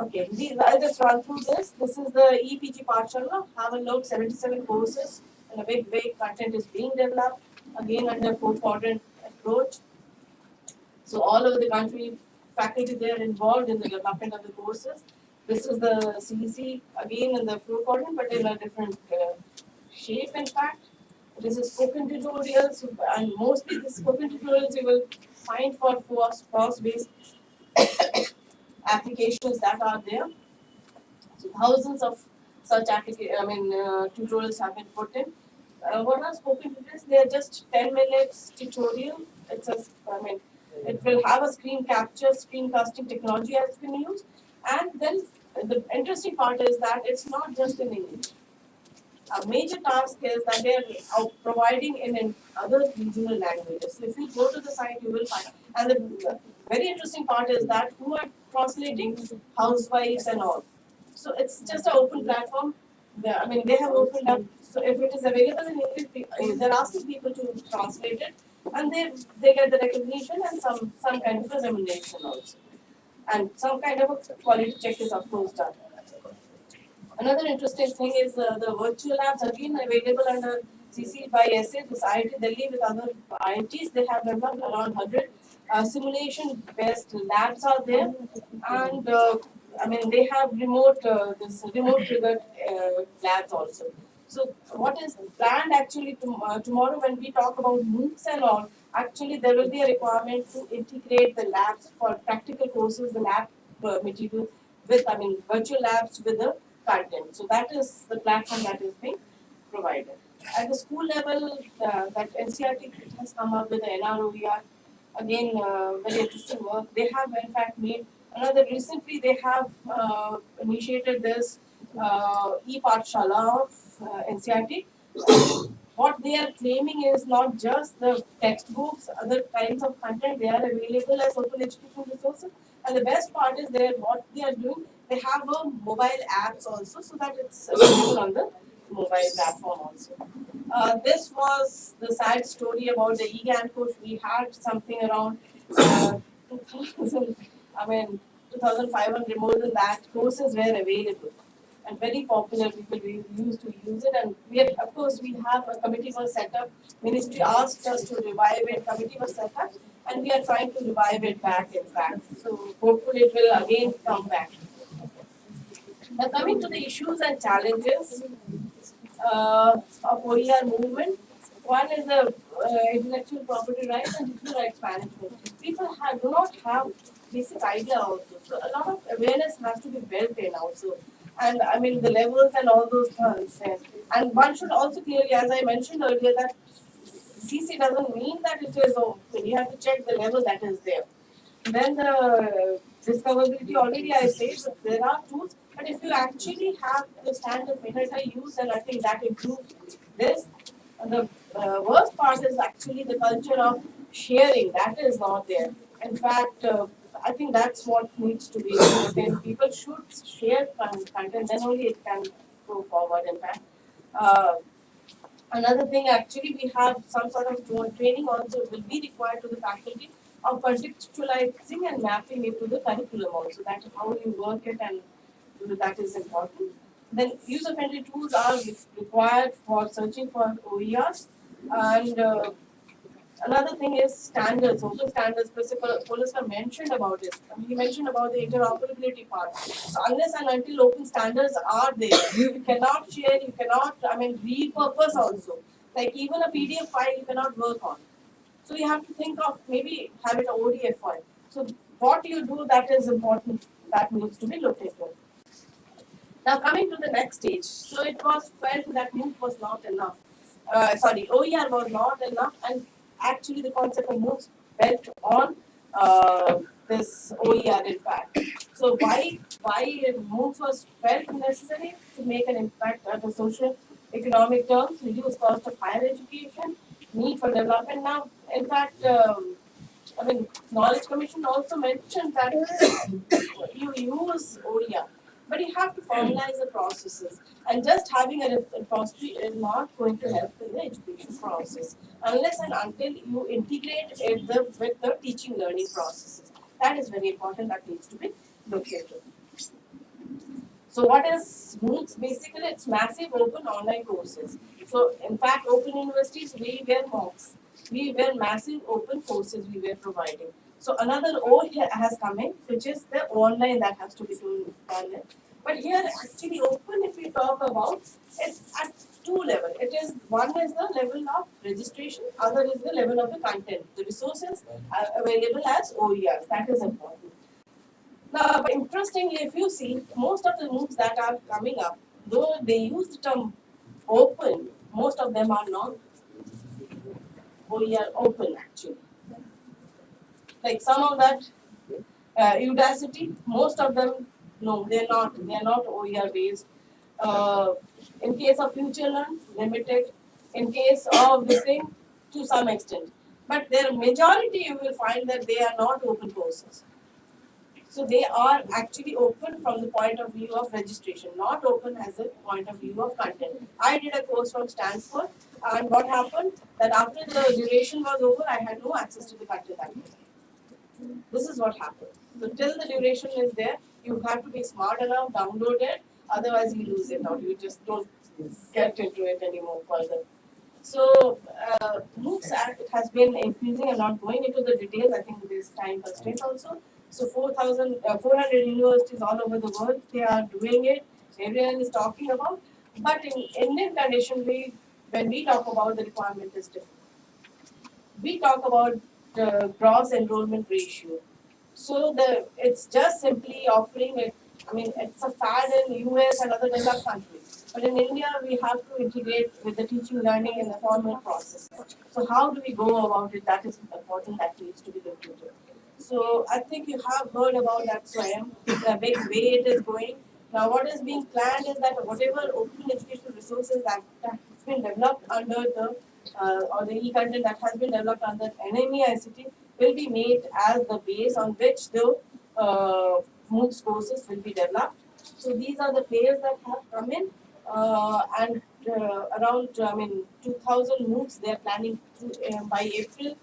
Okay, I'll just run through this. This is the EPG Pathshala. Have a look, 77 courses, and a big content is being developed, again under 4-quadrant approach. So all over the country, faculty there involved in the development of the courses. This is the CEC, again in the 4-quadrant, but in a different shape, in fact. This is spoken tutorials, and mostly the spoken tutorials you will find for force-based applications that are there. So thousands of such tutorials have been put in. What are spoken tutorials? They are just 10 minutes tutorial. It's a, I mean, it will have a screen capture, screencasting technology has been used. And then the interesting part is that it's not just in English. A major task is that they are providing in other regional languages. So if you go to the site, you will find. And the very interesting part is that who are translating housewives and all. So it's just an open platform. They have opened up. So if it is available in English, they're asking people to translate it, and they get the recognition and some kind of a remuneration also, and some kind of a quality check is of course done. Another interesting thing is the virtual labs again available under CC by SA, this IIT Delhi with other IITs. They have developed around 100 simulation-based labs are there, and they have remote triggered labs also. So what is planned actually tomorrow when we talk about MOOCs and all, actually there will be a requirement to integrate the labs for practical courses, the lab material with virtual labs with the content. So that is the platform that is being provided. At the school level, that NCRT has come up with the NROER. Again, very interesting work. They have in fact made another recently. They have initiated this e-Pathshala of NCRT. What they are claiming is not just the textbooks, other kinds of content. They are available as open education resources. And the best part is what they are doing. They have a mobile apps also, so that it's available on the mobile platform also. This was the sad story about the EGAN course. We had something around 2000, 2500, more than that, courses were available and very popular. People used to use it, and of course, we have a committee was set up. Ministry asked us to revive it. Committee was set up, and we are trying to revive it back. In fact, so hopefully it will again come back. Now, coming to the issues and challenges of OER movement. One is the intellectual property rights and digital rights management. People do not have basic idea also. So a lot of awareness has to be built in also. And the levels and all those things. And one should also clearly, as I mentioned earlier, that CC doesn't mean that it is open. You have to check the level that is there. Then the discoverability, already I said that there are tools, but if you actually have the standard meta use, then I think that improves this. And the worst part is actually the culture of sharing. That is not there. In fact, I think that's what needs to be done. People should share content, then only it can go forward. In fact. Another thing, actually, we have some sort of training also will be required to the faculty of contextualizing and mapping it to the curriculum also. That is how you work it, and that is important. Then user-friendly tools are required for searching for OERs, and another thing is standards, open standards. Principal Polisker mentioned about it. He mentioned about the interoperability part. So unless and until open standards are there, you cannot share, you cannot, repurpose also. Like even a PDF file you cannot work on. So you have to think of maybe have it a ODF file. So what you do, that is important, that needs to be looked into. Now coming to the next stage, so it was felt that MOOC was not enough. OER was not enough, and actually the concept of MOOCs built on this OER in fact. So why MOOCs was felt necessary to make an impact at the social economic terms, reduce cost of higher education, need for development. Now, in fact, Knowledge Commission also mentioned that you use OER, but you have to formalize the processes. And just having a repository is not going to help in the education process unless and until you integrate it with the teaching learning processes. That is very important. That needs to be looked into. So what is MOOCs? Basically, it's massive open online courses. So in fact, open universities, we were MOOCs. We were massive open courses we were providing. So another O has come in, which is the online that has to be done. But here, actually, open, if we talk about, it's at two level. It is one is the level of registration, other is the level of the content. The resources are available as OERs. That is important. Now, but interestingly, if you see, most of the MOOCs that are coming up, though they use the term open, most of them are not OER open actually. Like some of that Udacity, most of them, no, they're not OER based. In case of Future Learn, limited. In case of this thing, to some extent. But their majority, you will find that they are not open courses. So they are actually open from the point of view of registration, not open as a point of view of content. I did a course from Stanford, and what happened that after the duration was over, I had no access to the content anymore. This is what happened. So till the duration is there, you have to be smart enough, download it, otherwise you lose it or you just don't get into it anymore further. So MOOCs Act has been increasing and not going into the details. I think this time constraint also. So 400 universities all over the world, they are doing it. Everyone is talking about. But in Indian condition, when we talk about the requirement is different. We talk about the gross enrollment ratio. So it's just simply offering it. I mean, it's a fad in US and other developed countries. But in India, we have to integrate with the teaching, learning, and the formal process. So how do we go about it? That is important. That needs to be looked into. So I think you have heard about that SWAYAM, the big way it is going. Now, what is being planned is that whatever open educational resources that has been developed under the or the e-content that has been developed under NMEICT will be made as the base on which the MOOCs courses will be developed. So these are the players that have come in, and around 2,000 MOOCs they are planning to by April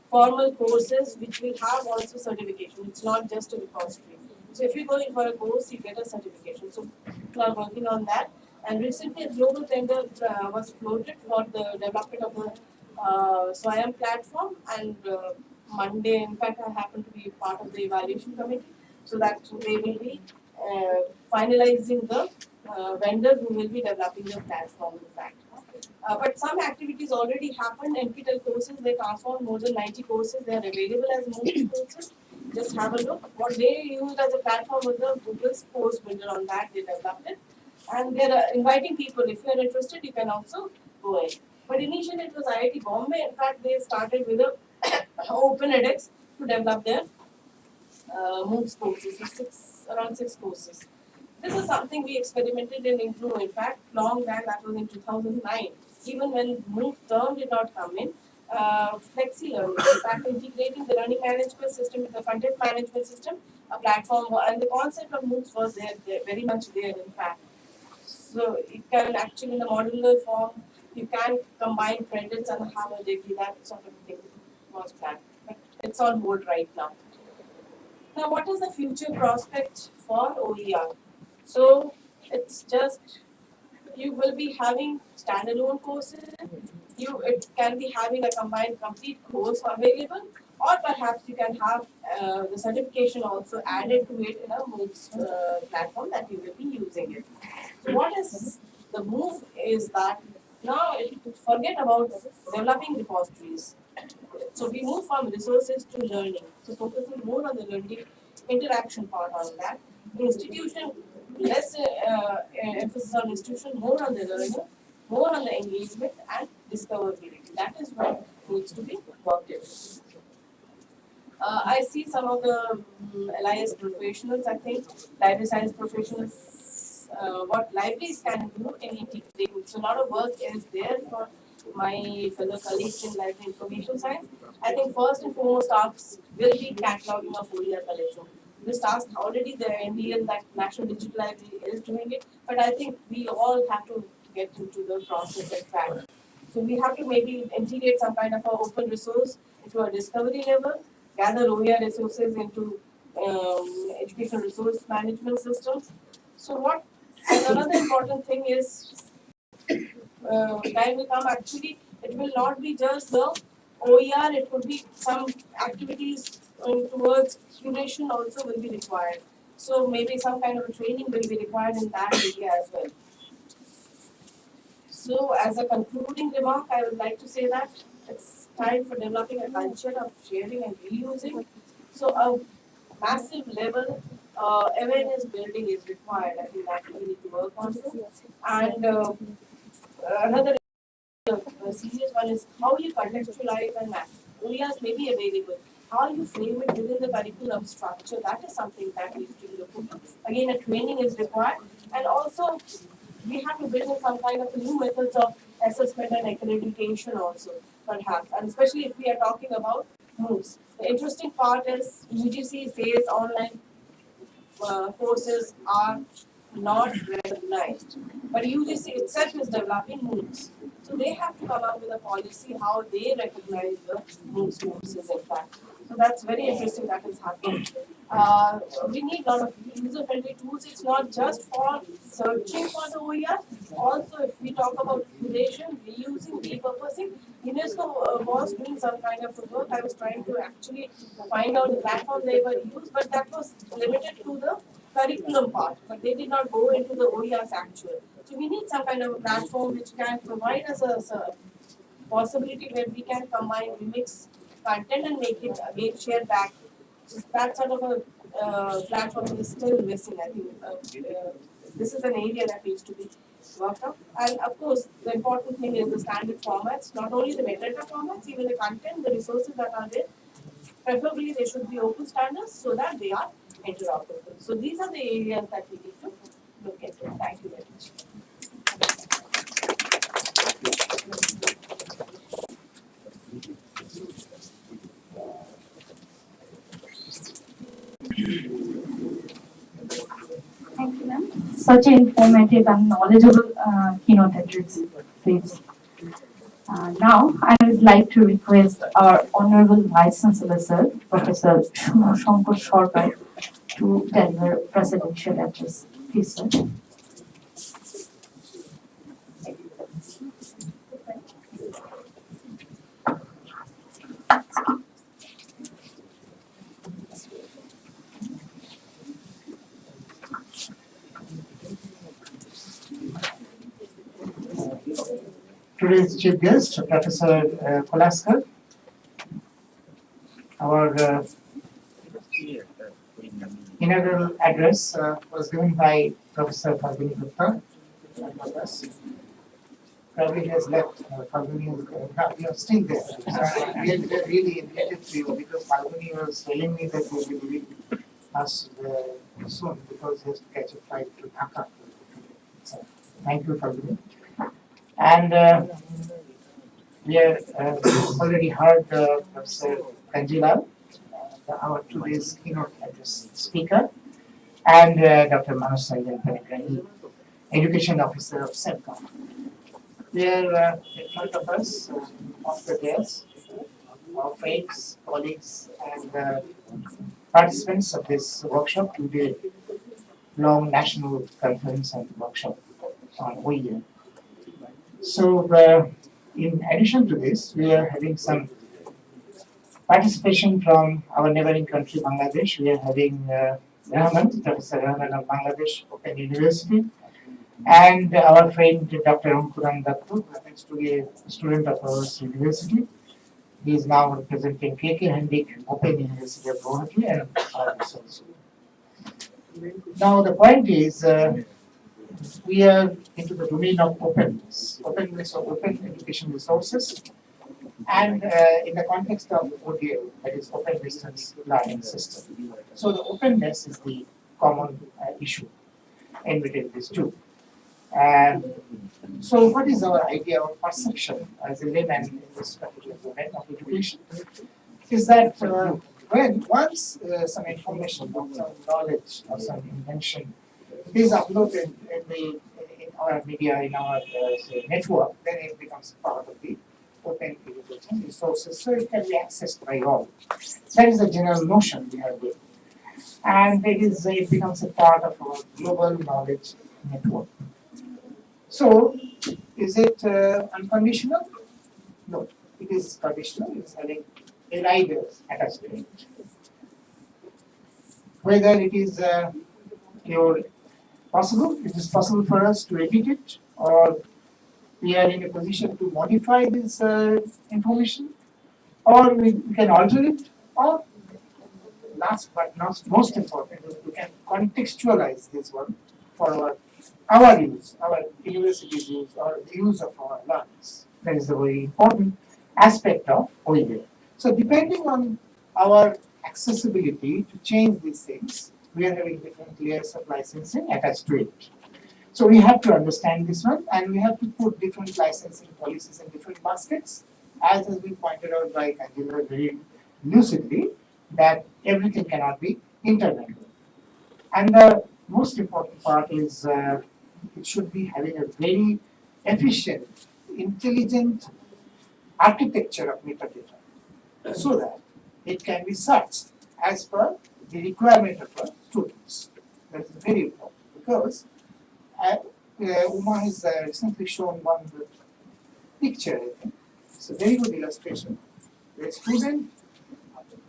formal courses which will have also certification. It's not just a repository. So if you go in for a course, you get a certification. So people are working on that. And recently, a global tender was floated for the development of the SWAYAM platform. And Monday, in fact, I happen to be part of the evaluation committee, so that they will be finalizing the vendor who will be developing the platform. In fact, but some activities already happened. NPTEL courses they transformed more than 90 courses. They are available as MOOCs courses. Just have a look. What they used as a platform was the Google's course builder. On that they developed it. And they're inviting people. If you're interested, you can also go in. But initially it was IIT Bombay. In fact, they started with a open edX to develop their MOOCs courses. So around six courses. This is something we experimented in IGNOU. In fact, long back, that was in 2009. Even when MOOC term did not come in, flexi learning, in fact, integrating the learning management system with the content management system, a platform, and the concept of MOOCs was there very much there, in fact. So it can actually, in the modular form, you can combine credits and have a degree, that sort of thing was planned. But it's on board right now. Now, what is the future prospect for OER? So it's just you will be having standalone courses. It can be having a combined complete course available, or perhaps you can have the certification also added to it in a MOOCs platform that you will be using it. So what is the move is that now forget about developing repositories. So we move from resources to learning. So focusing more on the learning interaction part on that. Institution, less emphasis on institution, more on the learning, more on the engagement and discoverability. That is what needs to be worked in. I see some of the LIS professionals, I think, library science professionals, what libraries can do in integrating. So a lot of work is there for my fellow colleagues in library information science. I think first and foremost tasks will be cataloging of OER collection. This task already the NDL, that National Digital Library, is doing it, but I think we all have to get into the process and track. So we have to maybe integrate some kind of an open resource into a discovery level, gather OER resources into educational resource management systems. So what, and another important thing is time will come actually, it will not be just the OER, it would be some activities towards curation also will be required. So maybe some kind of a training will be required in that area as well. So as a concluding remark, I would like to say that it's time for developing a culture of sharing and reusing. So a massive level awareness building is required. I think that we need to work on it. And another serious one is how you contextualize and match. OERs may be available. How you frame it within the curriculum structure, that is something that we should look into. Again, a training is required. And also, we have to build in some kind of new methods of assessment and accreditation also, perhaps. And especially if we are talking about moves. The interesting part is UGC says online courses are not recognized. But UGC itself is developing MOOCs. So they have to come up with a policy how they recognize the MOOCs courses in fact. So that's very interesting that is happening. We need a lot of user-friendly tools. It's not just for searching for the OER. Also, if we talk about curation, reusing, repurposing, UNESCO was doing some kind of work. I was trying to actually find out the platform they were used, but that was limited to the curriculum part, but they did not go into the OERs actual. So we need some kind of a platform which can provide us a possibility where we can combine, remix content and make it again share back. So that sort of a platform is still missing. I think this is an area that needs to be worked out. And of course, the important thing is the standard formats, not only the metadata formats, even the content, the resources that are there. Preferably, they should be open standards so that they are interoperable. So these are the areas that we need to look into. Thank you very much. Thank you, ma'am. Such an informative and knowledgeable keynote address. Please. Now, I would like to request our Honorable Vice Chancellor, Sir, Professor Shankar Sarkar, to deliver presidential address. Please, sir. Today's chief guest, Professor Kolaskar. Our inaugural address was given by Professor Falguni Gupta. Probably he has left. Falguni is you're still there. So we are really indebted to you because Falguni was telling me that he will be leaving us soon because he has to catch a flight to Dhaka. So, thank you, Falguni. And we have already heard Professor Kanjilal, our today's keynote address speaker, and Dr. Manoj Saijan Panigrahi, Education Officer of SEMCOM. We are in front of us, of the dais, our friends, colleagues, and participants of this workshop, two-day long national conference and workshop on OER. So, in addition to this, we are having some participation from our neighboring country, Bangladesh. We are having Rahman, Professor Rahman of Bangladesh Open University, and our friend Dr. Ramkuran Dattu, who happens to be a student of our university. He is now representing KK Hendik Open University of Guwahati and others also. Now, the point is, we are into the domain of openness of open education resources, and in the context of ODL, that is Open Distance Learning System. So the openness is the common issue in between these two. So what is our idea of perception as a layman in this particular domain of education? Is that when once some information or some knowledge or some invention is uploaded in our media, in our say, network, then it becomes part of the open education resources, so it can be accessed by all. That is the general notion we have there. And it becomes a part of our global knowledge network. So, is it unconditional? No, it is conditional, it is having a rider attached to it. Whether it is possible, it is possible for us to edit it, or we are in a position to modify this information, or we can alter it, or last but not most important, we can contextualize this one for our use, our university's use, or the use of our learners. That is a very important aspect of OER. So depending on our accessibility to change these things, we are having different layers of licensing attached to it. So we have to understand this one, and we have to put different licensing policies in different baskets, as has been pointed out by Angela very lucidly, that everything cannot be intervened. And the most important part is it should be having a very efficient, intelligent architecture of metadata, so that it can be searched as per the requirement of our students. That is very important, because Uma has recently shown one picture, I think. It's a very good illustration. The student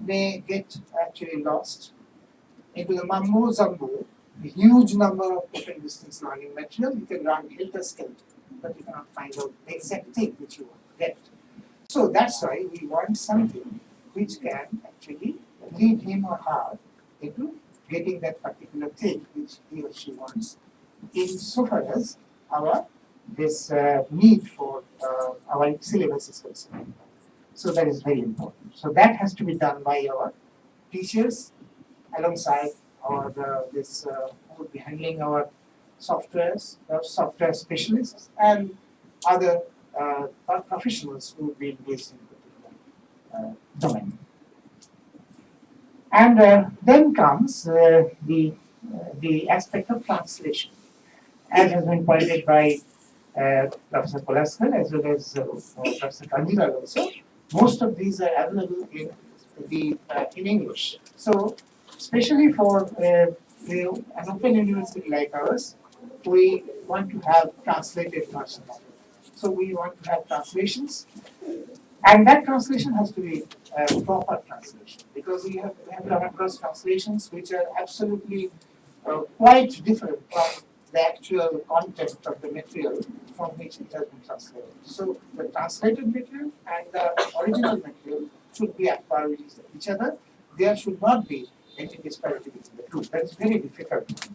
may get actually lost into the mambo jumbo, a huge number of open distance learning material. You can run helter skelter, but you cannot find out the exact thing which you want to get. So that's why we want something which can actually lead him or her into getting that particular thing which he or she wants, insofar as our this need for our syllabus is concerned. So that is very important. So that has to be done by our teachers alongside our this who would be handling our softwares, software specialists, and other professionals who would be engaged in particular domain. And then comes the aspect of translation, as has been pointed by Professor Kolaskar as well as Professor Kandiral also. Most of these are available in English. So, especially for an open university like ours, we want to have translated versions. So we want to have translations, and that translation has to be proper translation, because we have come across translations which are absolutely quite different from the actual content of the material from which it has been translated. So the translated material and the original material should be at par with each other. There should not be any disparity between the two. That is very difficult.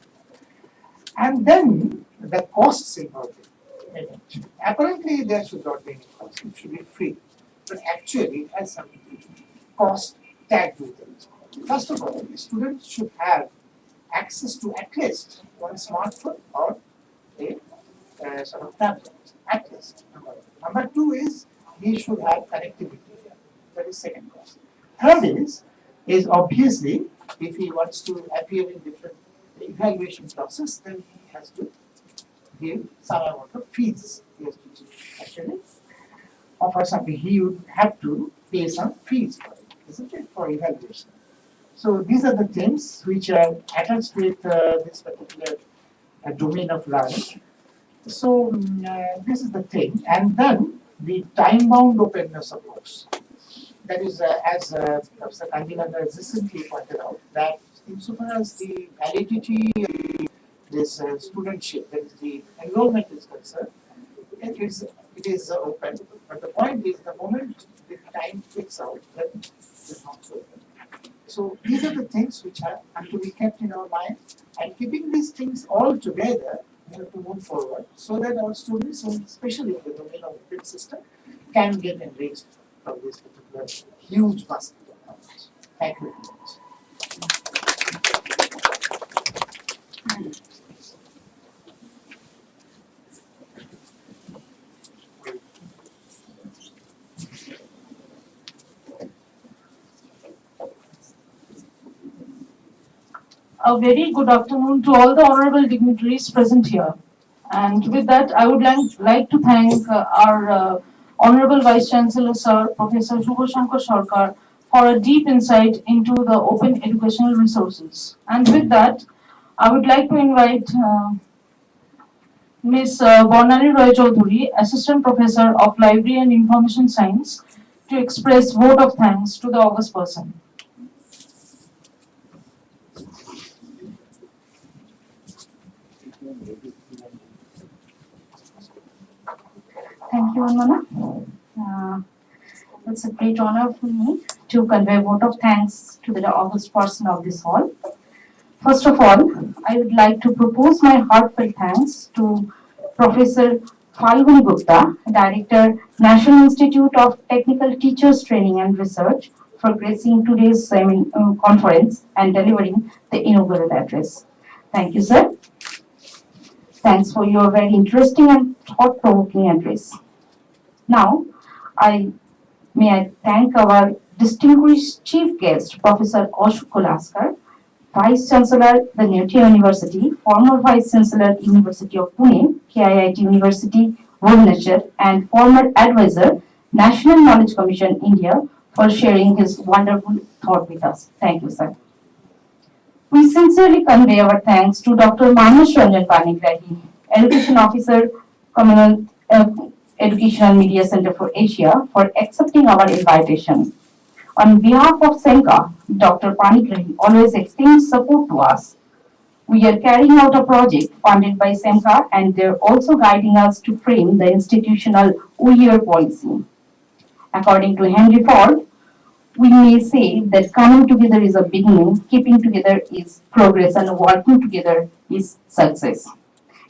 And then the costs involved in it. Apparently there should not be any cost. It should be free. But actually it has some cost tagged with it. First of all, the students should have access to at least one smartphone or a sort of tablet, at least. Number two is he should have connectivity. That is second cost. Third is obviously if he wants to appear in different evaluation process, then he has to give some amount of fees. He has to actually offer something. He would have to pay some fees for it, isn't it, for evaluation. So these are the things which are attached with this particular domain of learning. So this is the thing, and then the time-bound openness of course. That is, as Professor Kandilanda recently pointed out, that insofar as the validity of this studentship, that is the enrollment is concerned, it is open. But the point is, the moment the time ticks out, then it is not so open. So these are the things which have to be kept in our mind, and keeping these things all together, we have to move forward so that our students, especially in the domain of the system, can get enriched from this particular huge basket of knowledge. Thank you very much. A very good afternoon to all the honorable dignitaries present here. And with that, I would like to thank our Honorable Vice Chancellor, Sir, Professor Subhas Sarkar, for a deep insight into the open educational resources. And with that, I would like to invite Ms. Bonali Roy Chaudhuri, Assistant Professor of Library and Information Science, to express vote of thanks to the august person. Thank you, Anmana. Uh, it's a great honor for me to convey a vote of thanks to the august person of this hall. First of all, I would like to propose my heartfelt thanks to Professor Falguni Gupta, Director, National Institute of Technical Teachers Training and Research, for gracing today's conference and delivering the inaugural address. Thank you, sir. Thanks for your very interesting and thought-provoking address. Now, I thank our distinguished chief guest, Professor Ashok Kolaskar, Vice Chancellor, the Netaji University, former Vice Chancellor, University of Pune, KIIT University, Bhubaneswar, and former advisor, National Knowledge Commission, India, for sharing his wonderful thought with us. Thank you, sir. We sincerely convey our thanks to Dr. Mahesh Ranjan Panigrahi, Education Officer, Commonwealth Education and Media Center for Asia, for accepting our invitation. On behalf of SENCA, Dr. Panigrahi always extends support to us. We are carrying out a project funded by SENCA, and they're also guiding us to frame the institutional OER policy. According to Henry Ford, we may say that coming together is a beginning, keeping together is progress, and working together is success.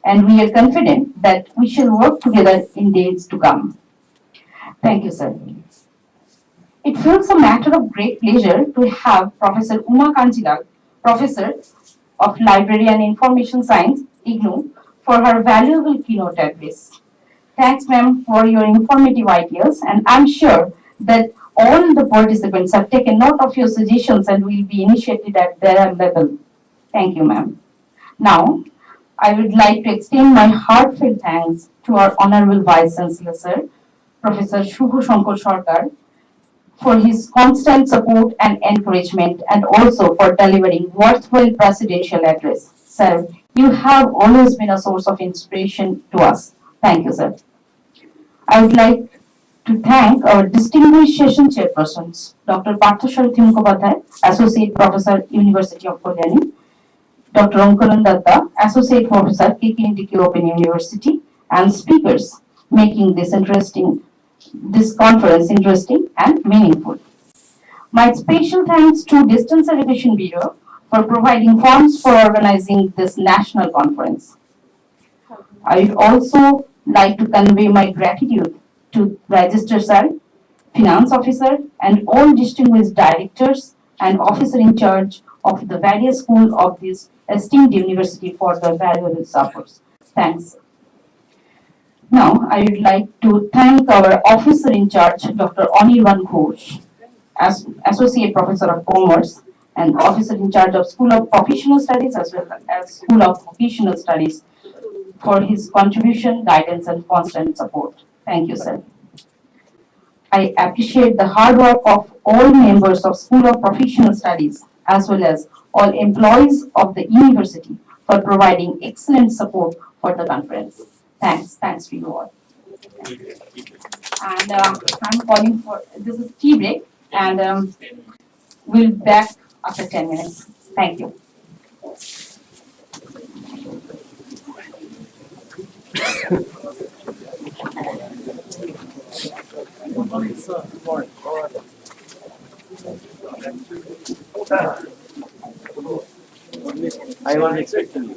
And we are confident that we shall work together in days to come. Thank you, sir. It feels a matter of great pleasure to have Professor Uma Kanchilal, Professor of Library and Information Science, IGNOU, for her valuable keynote address. Thanks, ma'am, for your informative ideas, and I'm sure that all the participants have taken note of your suggestions and will be initiated at their level. Thank you, ma'am. Now, I would like to extend my heartfelt thanks to our Honorable Vice Chancellor, Sir, Professor Subhas Sarkar, for his constant support and encouragement, and also for delivering worthwhile presidential address. Sir, you have always been a source of inspiration to us. Thank you, sir. I would like to thank our distinguished session chairpersons, Dr. Parthasarathi Mukhopadhyay, Associate Professor, University of Kalyani, Dr. Onkaran Datta, Associate Professor, KKNTK Open University, and speakers, making this conference interesting and meaningful. My special thanks to Distance Education Bureau for providing funds for organizing this national conference. I would also like to convey my gratitude to Register Sir, Finance Officer, and all distinguished directors and officer in charge of the various schools of this esteemed university for their valuable support. Thanks. Now, I would like to thank our officer in charge, Dr. Anirban Ghosh, as Associate Professor of Commerce and officer in charge of School of Professional Studies as well as School of Vocational Studies, for his contribution, guidance, and constant support. Thank you, sir. I appreciate the hard work of all members of School of Professional Studies as well as all employees of the university for providing excellent support for the conference. Thanks to you all. And I'm calling for, this is tea break, and we'll be back after 10 minutes. Thank you. I was expecting.